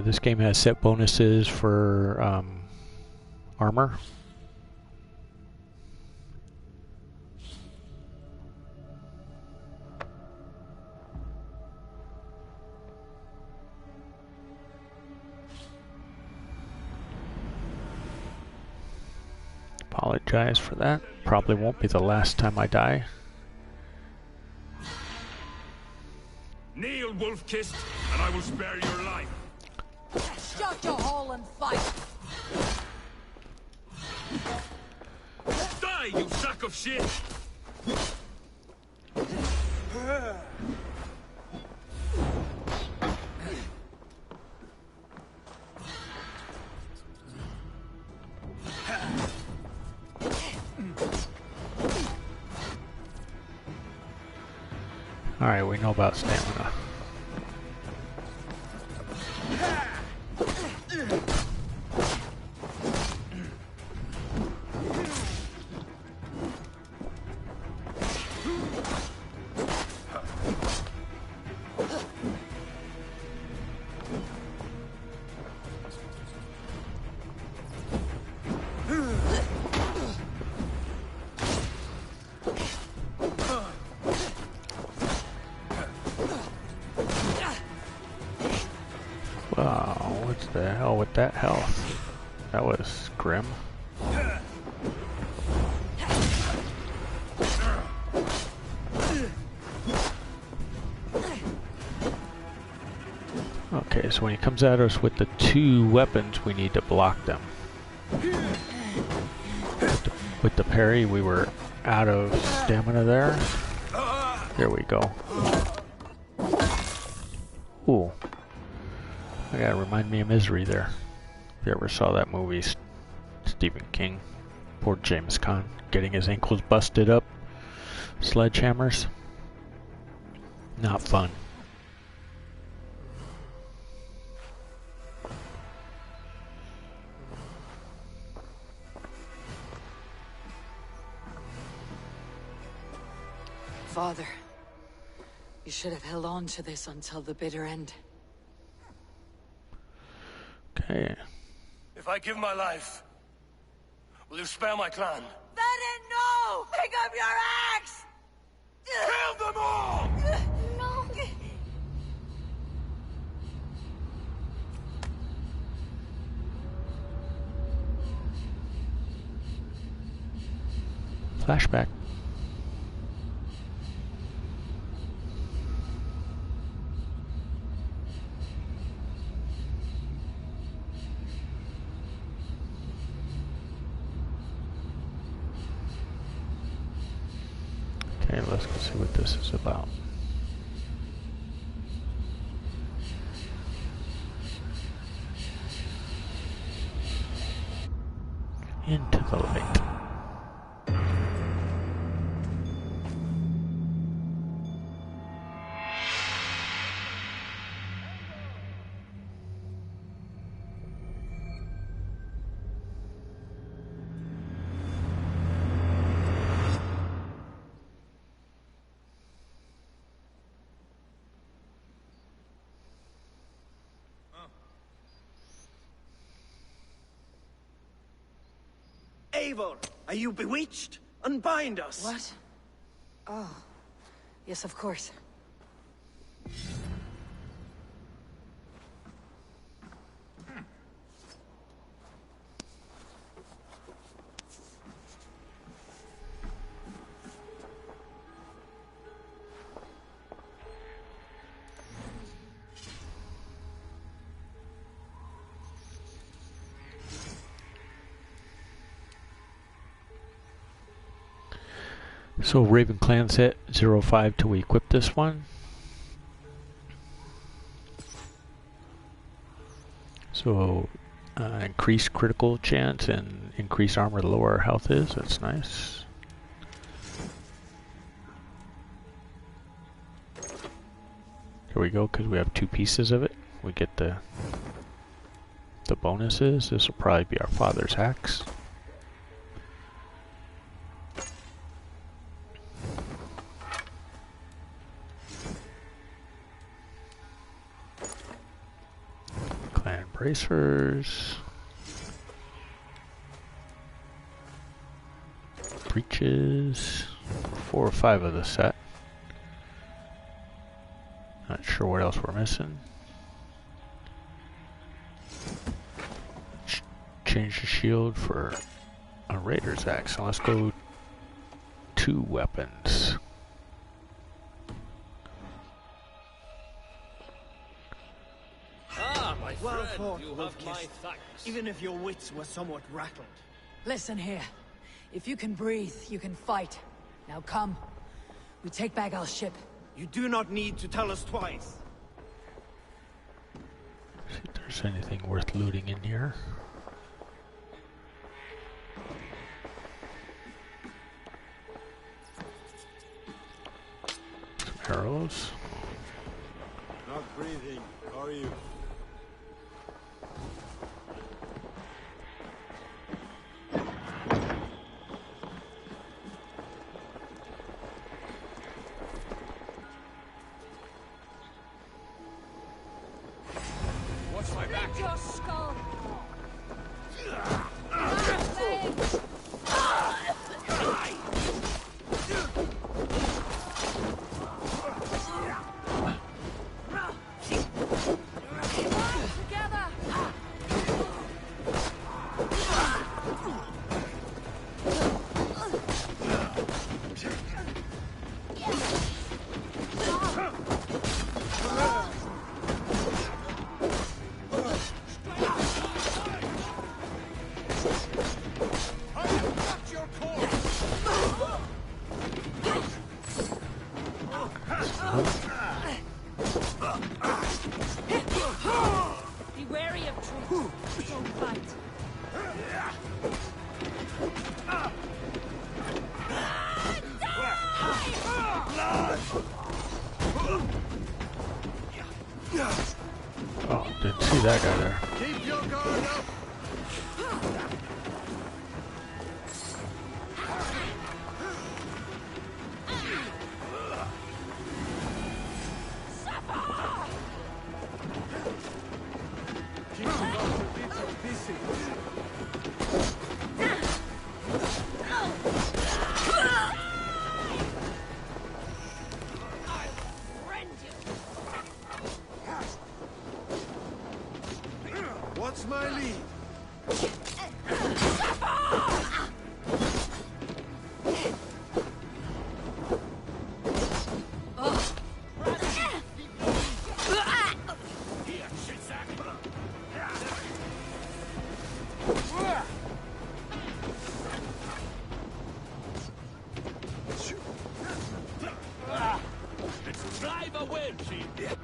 This game has set bonuses for armor. Apologize for that. Probably won't be the last time I die. Kneel, wolf-kissed, and I will spare your life. Shut your hole and fight! Die, you sack of shit! Alright, we know about stamina. Wow, what the hell with that health? That was grim. Okay, so when he comes at us with the two weapons, we need to block them. With the parry, we were out of stamina there. There we go. Ooh. I gotta remind me of Misery there. If you ever saw that movie, Stephen King. Poor James Caan, getting his ankles busted up. Sledgehammers. Not fun. Father, you should have held on to this until the bitter end. Okay. If I give my life, will you spare my clan? Then no! Pick up your axe! Kill them all! No! Flashback. Okay, let's go see what this is about. Into the light. Eivor, are you bewitched? Unbind us. What? Oh. Yes, of course. So Raven Clan set 05 to equip this one. So increased critical chance and increased armor the lower our health is. That's nice. Here we go, because we have two pieces of it. We get the bonuses. This will probably be our father's axe. Bracers, breeches, 4 or 5 of the set. Not sure what else we're missing. Change the shield for a raider's axe. So let's go 2 weapons. fought, you have Wolf-Kissed, my thanks. even if your wits were somewhat rattled. Listen here. If you can breathe, you can fight. Now come. We take back our ship. You do not need to tell us twice. See if there's anything worth looting in here. Some arrows. Not breathing, are you? Watch my back. Your skull. Be wary of troops. Don't fight. Oh, didn't see that guy there. Keep your guard up! What's my lead? Let's drive a wedge in.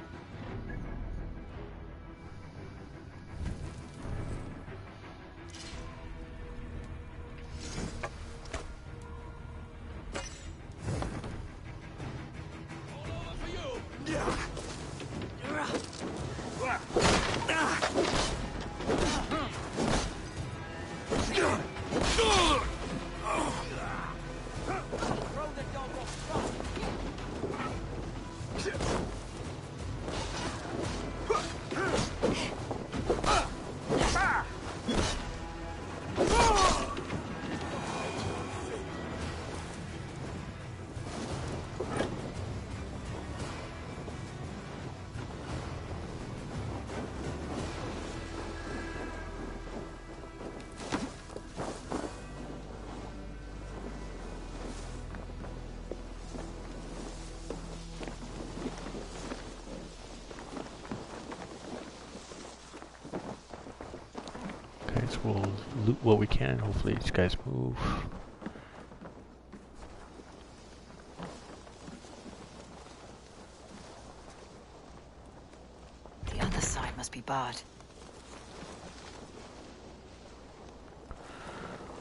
Okay, so we'll loot what we can. Hopefully these guys move. The other side must be barred.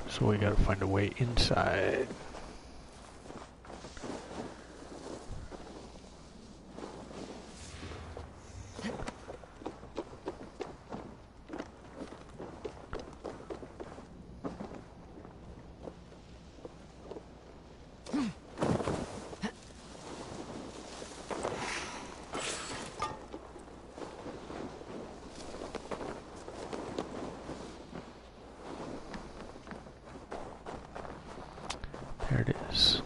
So we gotta find a way inside. There it is.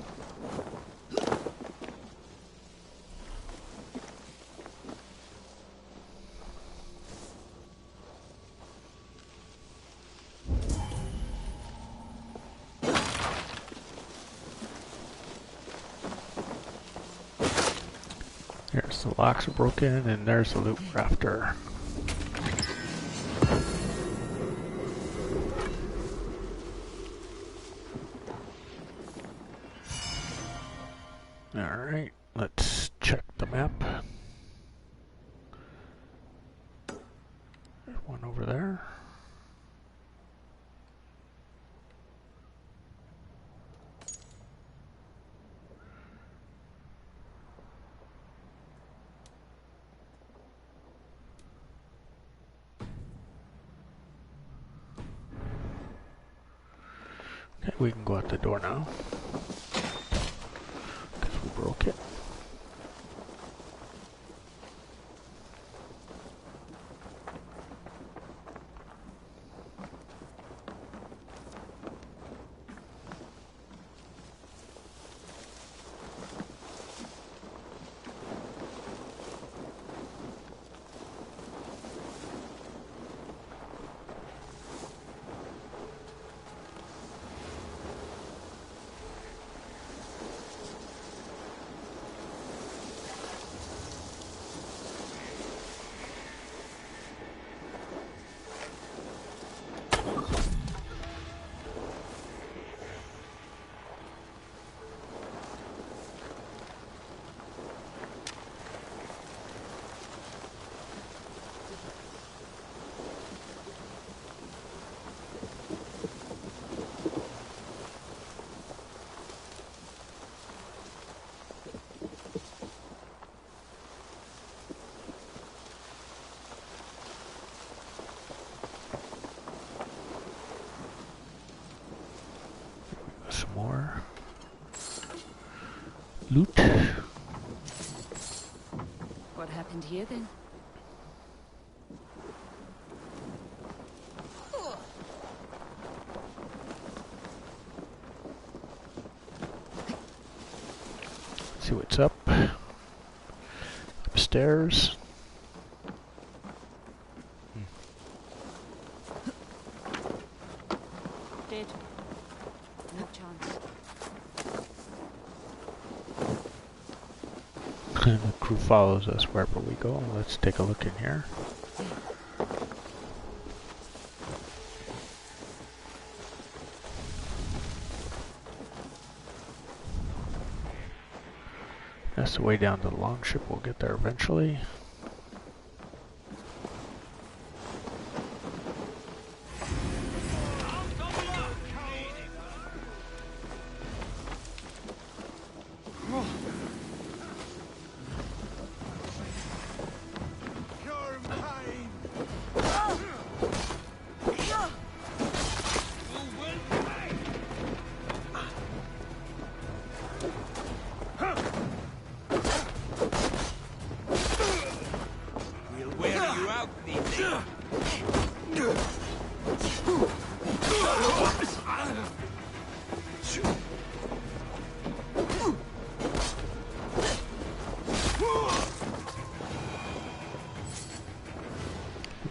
There's the locks are broken, and there's the loot rafter. Alright, let's check the map. There's one over there. Okay, we can go out the door now. Because we broke it. Some more loot. What happened here then? See what's up. Upstairs. Dead. No chance. The crew follows us wherever we go. Let's take a look in here. That's the way down to the longship. We'll get there eventually.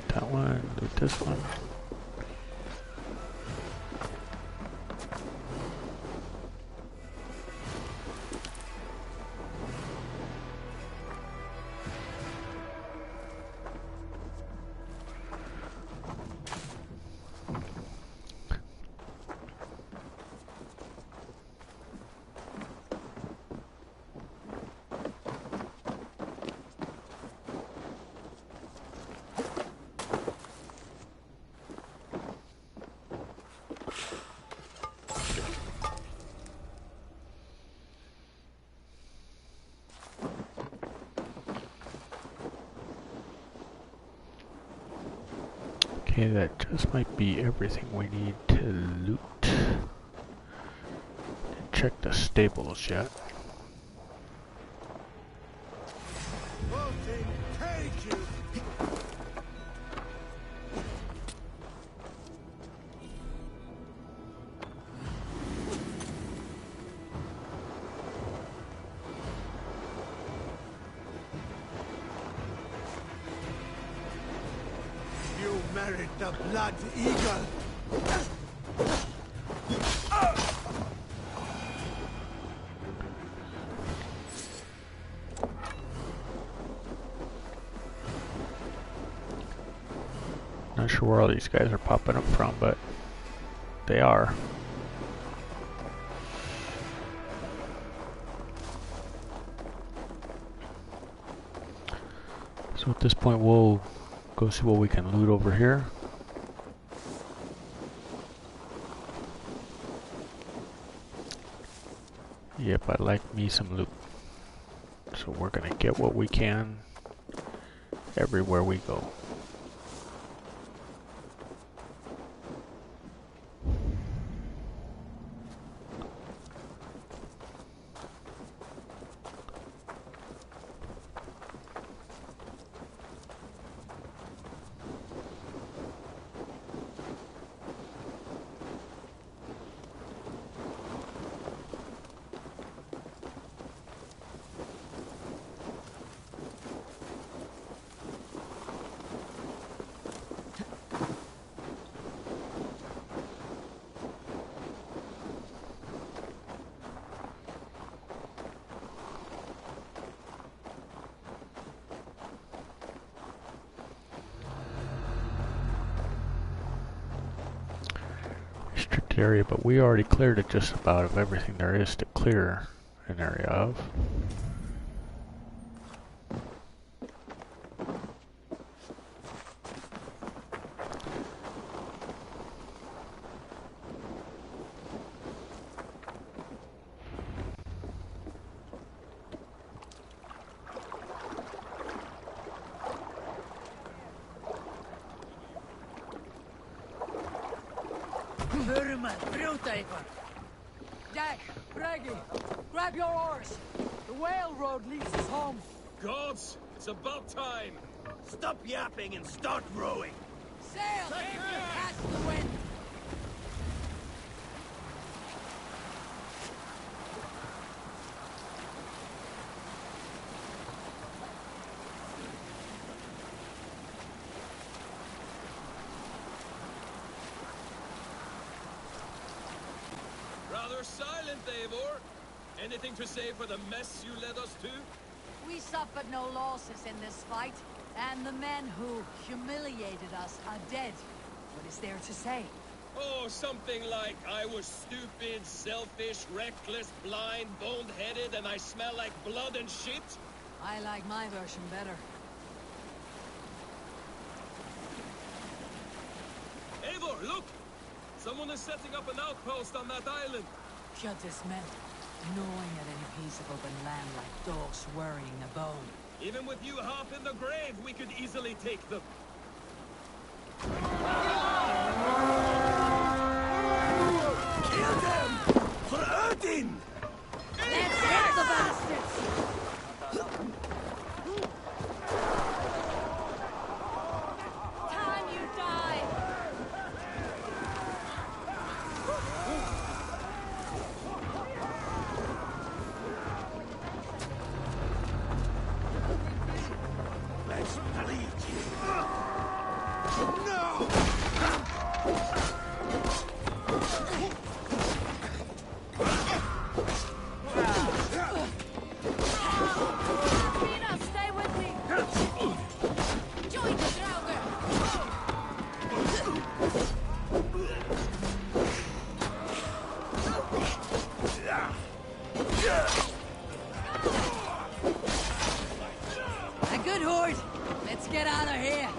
That one, do this one. Okay, that just might be everything we need to loot. Didn't check the stables yet. Merit the blood eagle. Not sure where all these guys are popping up from, but they are. So at this point we'll go see what we can loot over here. Yep, I like me some loot. So we're gonna get what we can everywhere we go. Area, but we already cleared it just about of everything there is to clear an area of. Jack, Greggy, grab your oars. The whale road leads us home. Gods, it's about time. Stop yapping and start rowing. Sail! Catch the wind! Rather silent, Eivor. Anything to say for the mess you led us to? We suffered no losses in this fight, and the men who humiliated us are dead. What is there to say? Oh, something like, I was stupid, selfish, reckless, blind, bone-headed, and I smell like blood and shit? I like my version better. Eivor, look! Someone is setting up an outpost on that island. Kjotve's men, gnawing at any piece of open land like dogs worrying a bone. Even with you half in the grave, we could easily take them. Kill them! For Odin! Let's hit the bastards! Time you die! Let's bleed you! No! Nina, stay with me! Join the Drauger! A good horde! Let's get out of here!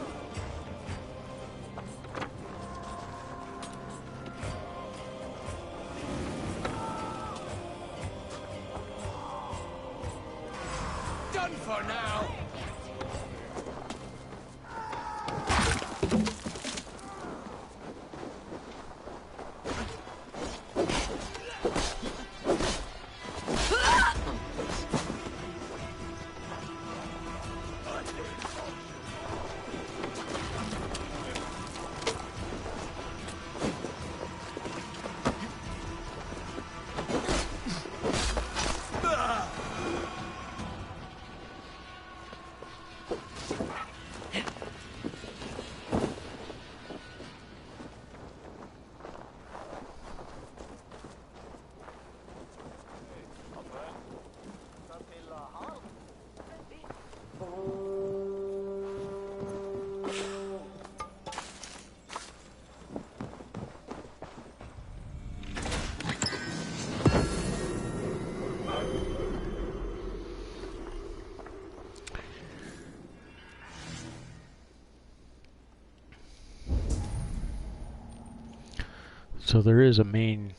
So there is a main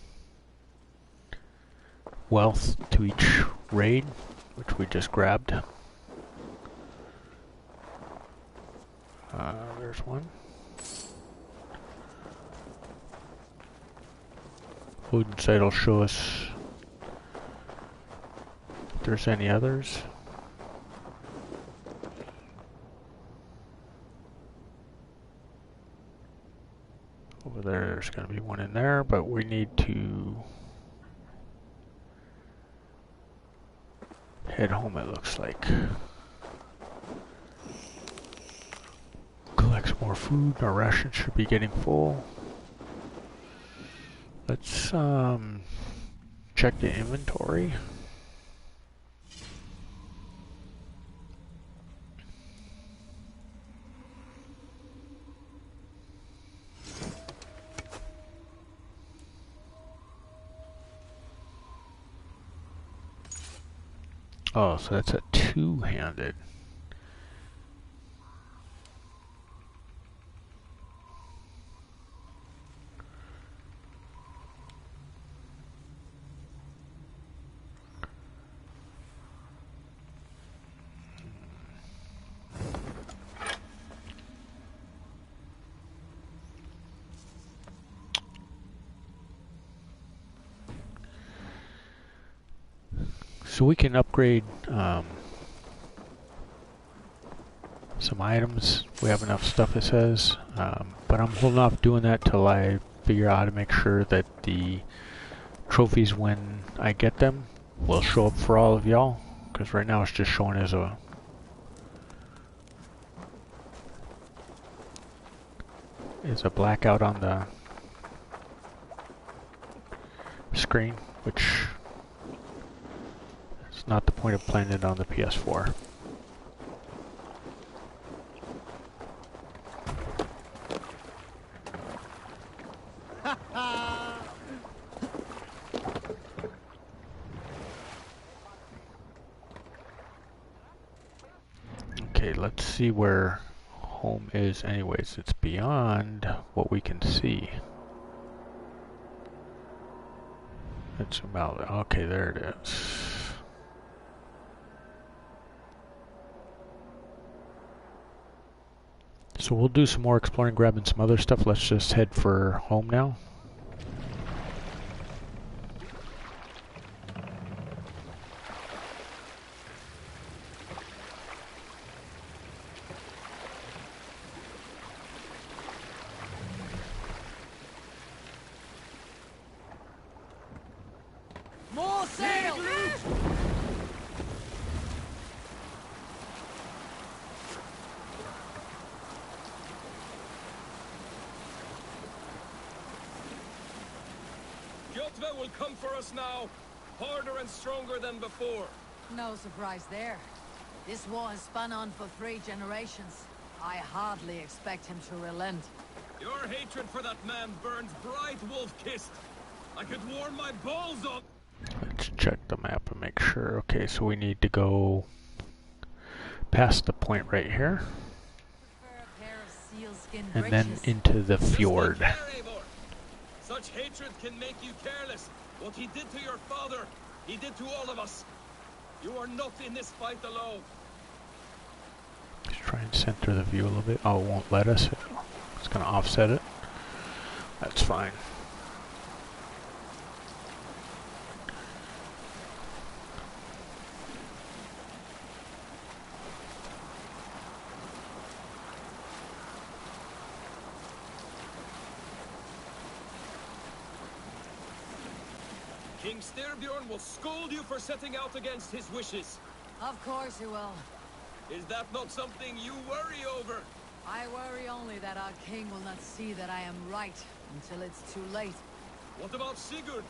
wealth to each raid, which we just grabbed. There's one. Odin site will show us if there's any others. Over there's going to be one in there, but we need to head home, it looks like. Collect more food. Our rations should be getting full. Let's check the inventory. Oh, so that's a two-handed. So we can upgrade some items. We have enough stuff, it says, but I'm holding off doing that till I figure out how to make sure that the trophies, when I get them, will show up for all of y'all. Because right now it's just showing as a blackout on the screen, which is not the point of playing it on the PS4. Okay, let's see where home is anyways. It's beyond what we can see. Let's zoom out. Okay, there it is. So we'll do some more exploring, grabbing some other stuff. Let's just head for home now. More sail! Kjotve will come for us now, harder and stronger than before. No surprise there. This war has spun on for 3 generations. I hardly expect him to relent. Your hatred for that man burns bright, wolf-kissed. I could warm my balls on. Let's check the map and make sure. Okay, so we need to go past the point right here. And then into the fjord. Such hatred can make you careless. What he did to your father, he did to all of us. You are not in this fight alone. Let's try and center the view a little bit. Oh, it won't let us. It's going to offset it. That's fine. King Styrbjorn will scold you for setting out against his wishes. Of course he will. Is that not something you worry over? I worry only that our king will not see that I am right until it's too late. What about Sigurd?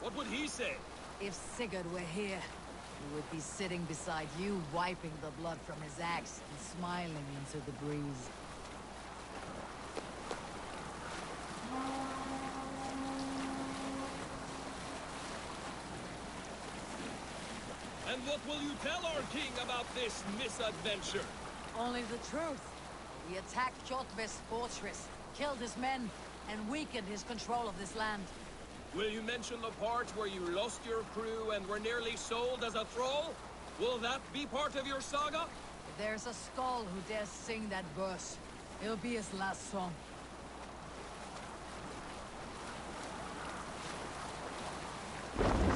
What would he say? If Sigurd were here, he would be sitting beside you, wiping the blood from his axe and smiling into the breeze. And what will you tell our king about this misadventure? Only the truth. We attacked Kjotve's fortress, killed his men, and weakened his control of this land. Will you mention the part where you lost your crew and were nearly sold as a thrall? Will that be part of your saga? If there's a skull who dares sing that verse, it'll be his last song.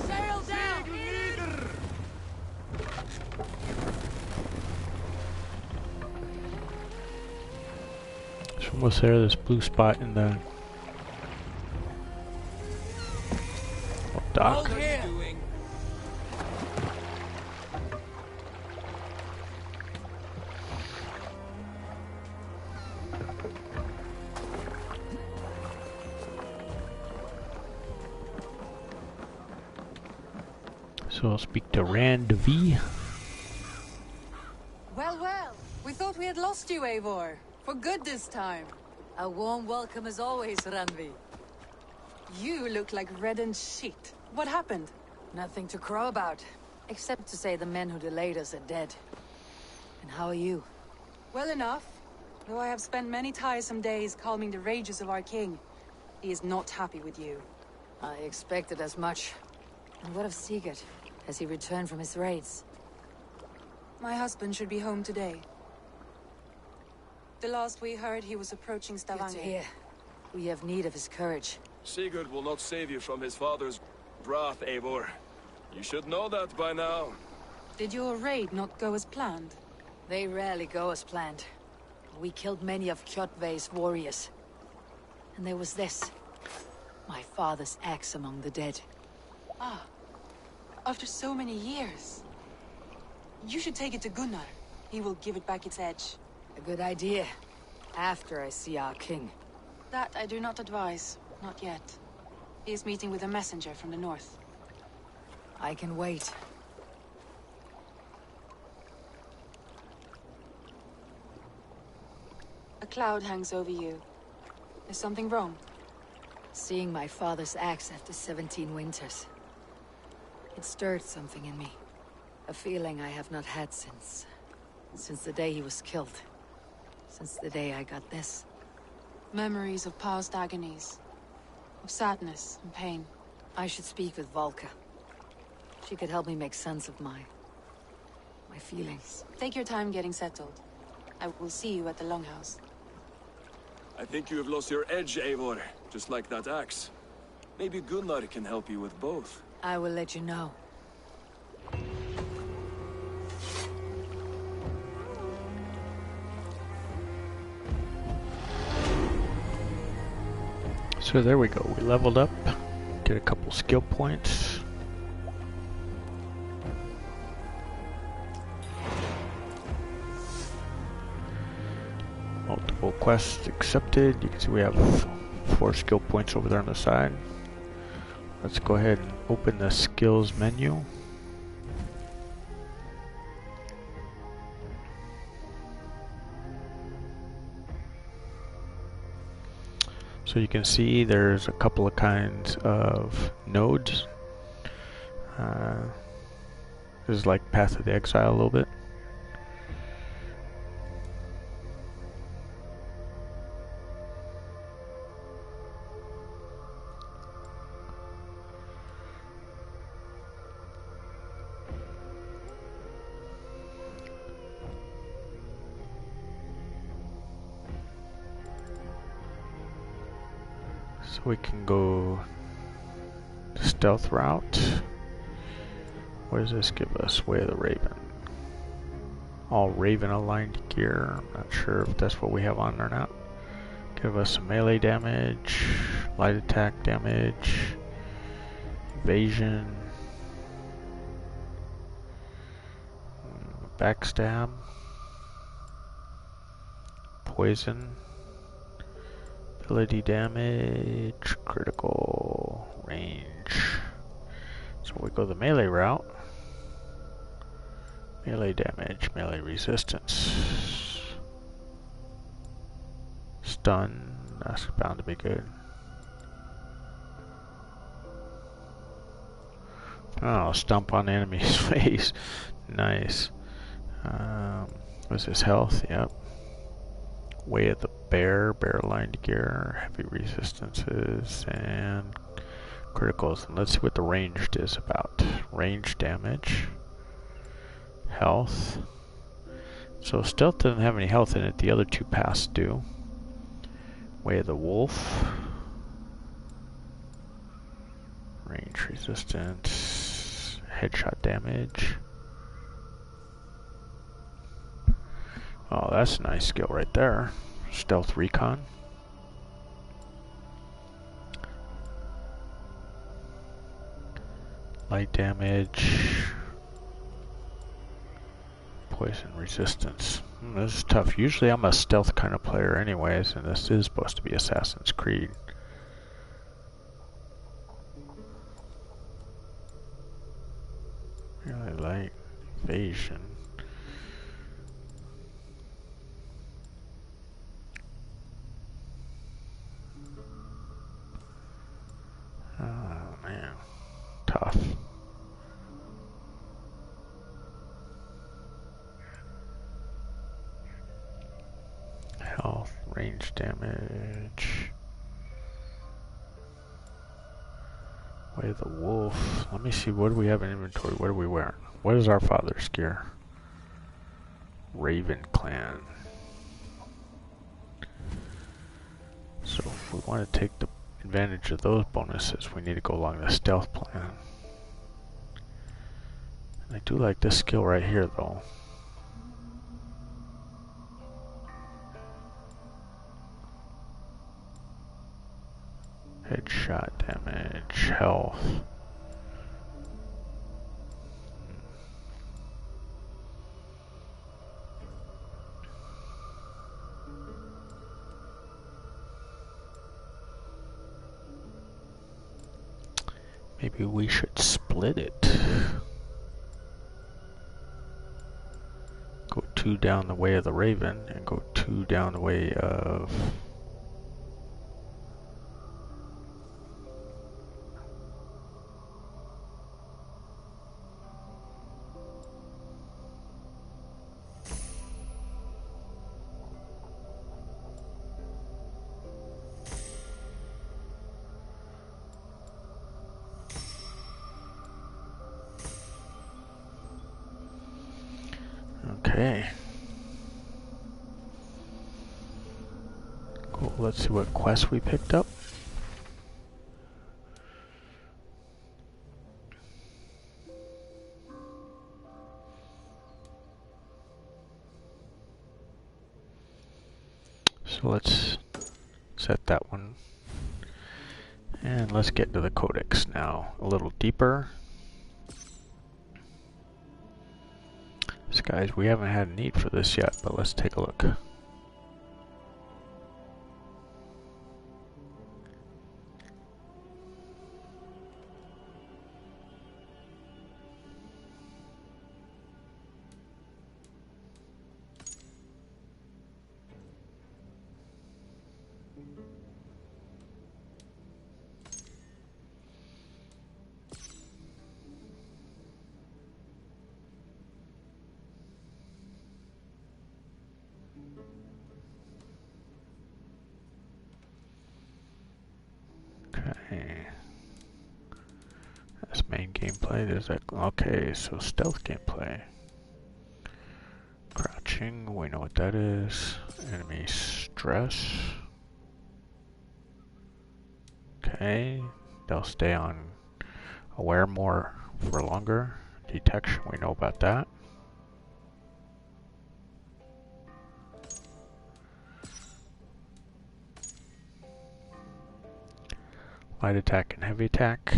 Sail down! It's almost there, this blue spot in the dock. What are you doing? So I'll speak to Rand V. Well, well, we thought we had lost you, Eivor. For good this time. A warm welcome as always, Randvi. You look like reddened shit. What happened? Nothing to crow about, except to say the men who delayed us are dead. And how are you? Well enough. Though I have spent many tiresome days calming the rages of our king. He is not happy with you. I expected as much. And what of Sigurd? Has he returned from his raids? My husband should be home today. The last we heard, he was approaching Good to Stavanger. hear. We have need of his courage. Sigurd will not save you from his father's wrath, Eivor. You should know that by now. Did your raid not go as planned? They rarely go as planned. We killed many of Kjotve's warriors. And there was this. My father's axe among the dead. Ah. After so many years. You should take it to Gunnar. He will give it back its edge. A good idea. After I see our king. That I do not advise. Not yet. He is meeting with a messenger from the north. I can wait. A cloud hangs over you. Is something wrong? Seeing my father's axe after 17 winters. It stirred something in me. A feeling I have not had since the day he was killed. Since the day I got this. Memories of past agonies. Of sadness and pain. I should speak with Valka. She could help me make sense of my feelings. Take your time getting settled. I will see you at the Longhouse. I think you have lost your edge, Eivor. Just like that axe. Maybe Gunnar can help you with both. I will let you know. So there we go, we leveled up, get a couple skill points. Multiple quests accepted. You can see we have 4 skill points over there on the side. Let's go ahead and open the skills menu. So you can see there's a couple of kinds of nodes. This is like Path of the Exile a little bit. So we can go the stealth route. What does this give us? Way of the Raven. All Raven aligned gear. I'm not sure if that's what we have on or not. Give us some melee damage, light attack damage, evasion, backstab, poison, ability damage, critical, range. So we go the melee route. Melee damage, melee resistance, stun, that's bound to be good. Oh, stomp on the enemy's face. Nice. What's his health? Yep. Way of the Bear, bear-lined gear, heavy resistances, and criticals. And let's see what the ranged is about. Range damage, health. So stealth doesn't have any health in it. The other two paths do. Way of the Wolf. Range resistance, headshot damage. Oh, that's a nice skill right there. Stealth recon. Light damage. Poison resistance. This is tough. Usually I'm a stealth kind of player anyways, and this is supposed to be Assassin's Creed. Really like evasion. Oh man, tough. Health, range damage. Way of the Wolf. Let me see, what do we have in inventory? What are we wearing? What is our father's gear? Raven Clan. So if we want to take the advantage of those bonuses, we need to go along the stealth plan. I do like this skill right here though. Headshot damage, health. Maybe we should split it. Go 2 down the way of the Raven and go 2 down the way of okay. Cool, let's see what quest we picked up. So let's set that one. And let's get to the codex now, a little deeper. Guys, we haven't had a need for this yet, but let's take a look. Okay. That's main gameplay. There's that. Okay, so stealth gameplay. Crouching, we know what that is. Enemy stress. Okay, they'll stay on aware more for longer. Detection, we know about that. Light attack and heavy attack.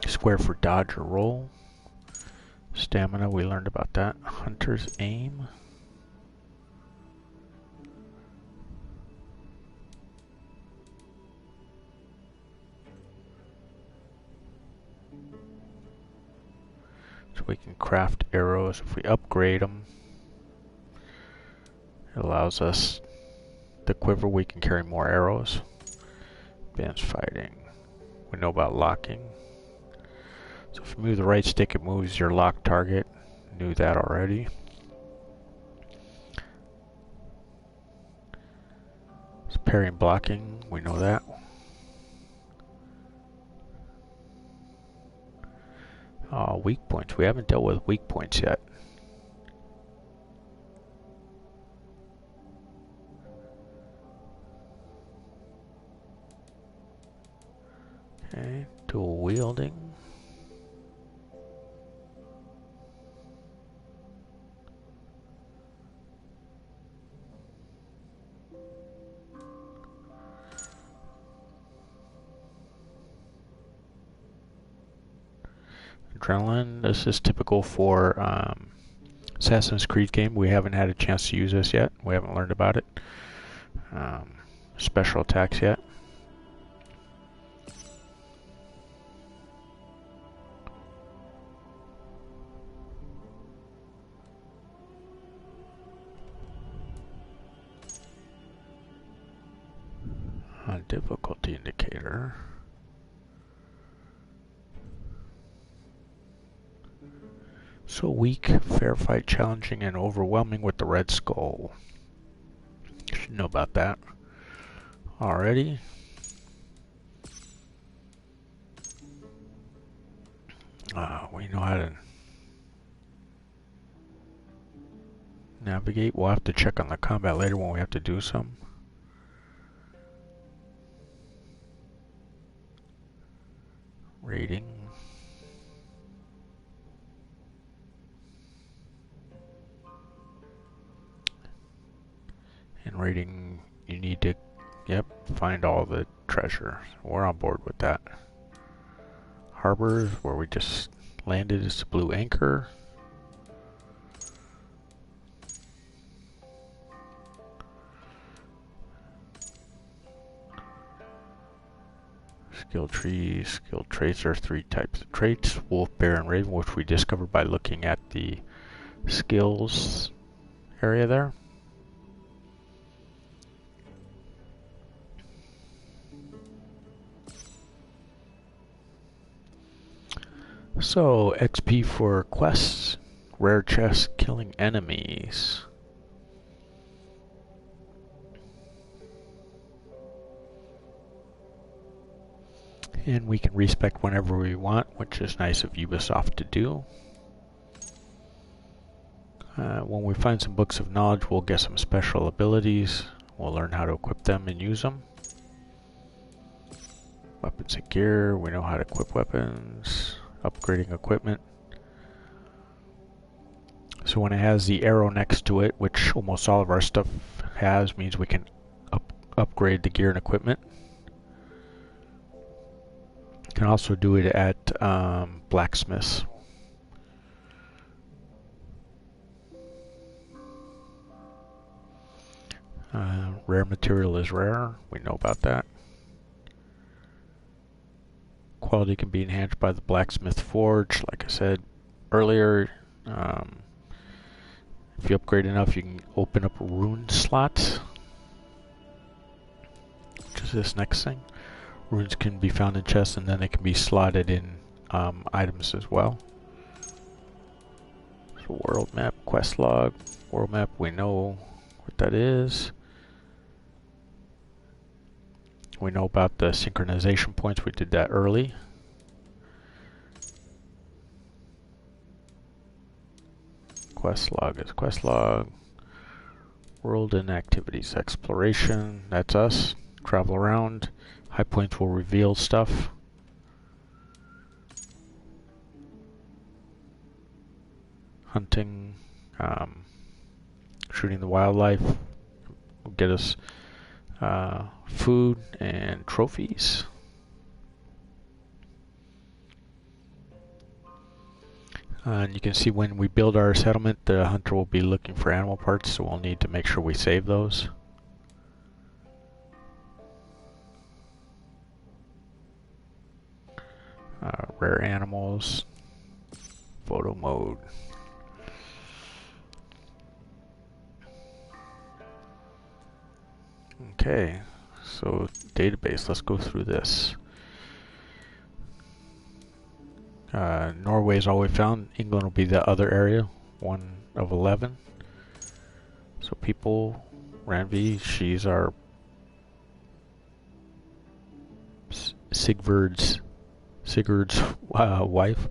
Square for dodge or roll. Stamina, we learned about that. Hunter's aim. So we can craft arrows if we upgrade them. It allows us the quiver, we can carry more arrows. Advanced fighting. We know about locking. So if you move the right stick, it moves your locked target. Knew that already. It's parry and blocking, we know that. Weak points. We haven't dealt with weak points yet. Okay, dual wielding. Adrenaline. This is typical for Assassin's Creed game. We haven't had a chance to use this yet. We haven't learned about it. Special attacks yet. Difficulty indicator. So weak, fair fight, challenging, and overwhelming with the Red Skull. Should know about that already. We know how to navigate. We'll have to check on the combat later when we have to do some. Rating. And rating, you need to, find all the treasure. We're on board with that. Harbor, where we just landed, is the blue anchor. Skill trees, skill traits. There are 3 types of traits: Wolf, Bear, and Raven, which we discovered by looking at the skills area there. So, XP for quests, rare chests, killing enemies. And we can respec whenever we want, which is nice of Ubisoft to do. When we find some books of knowledge, we'll get some special abilities. We'll learn how to equip them and use them. Weapons and gear, we know how to equip weapons. Upgrading equipment. So when it has the arrow next to it, which almost all of our stuff has, means we can upgrade the gear and equipment. Can also do it at blacksmiths. Rare material is rare. We know about that. Quality can be enhanced by the blacksmith forge. Like I said earlier, if you upgrade enough, you can open up rune slots, which is this next thing. Runes can be found in chests, and then they can be slotted in items as well. So world map, quest log, world map, we know what that is. We know about the synchronization points, we did that early. Quest log is quest log. World and activities, exploration, that's us. Travel around. High points will reveal stuff. Hunting, shooting the wildlife will get us food and trophies. And you can see when we build our settlement, the hunter will be looking for animal parts, so we'll need to make sure we save those. Rare animals, photo mode. Okay, so database, let's go through this. Norway is all we found. England will be the other area. 1 of 11. So people, Ranvi, she's our Sigurd's wife.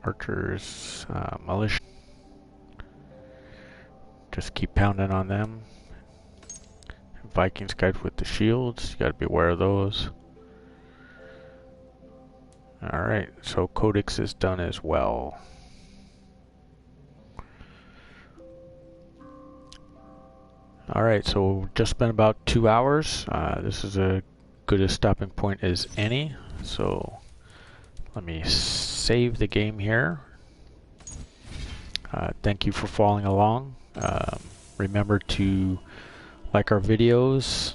Archers, militia. Just keep pounding on them. Vikings guys with the shields, you gotta be aware of those. Alright, so codex is done as well. Alright, so just been about 2 hours. This is as good a stopping point as any. So let me save the game here. Thank you for following along. Remember to like our videos.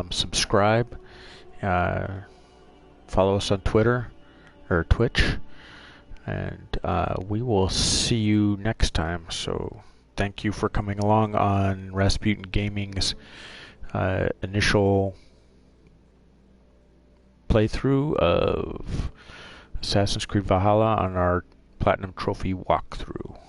Subscribe. Follow us on Twitter or Twitch. And we will see you next time. So thank you for coming along on Rasputin Gaming's initial playthrough of Assassin's Creed Valhalla on our Platinum Trophy walkthrough.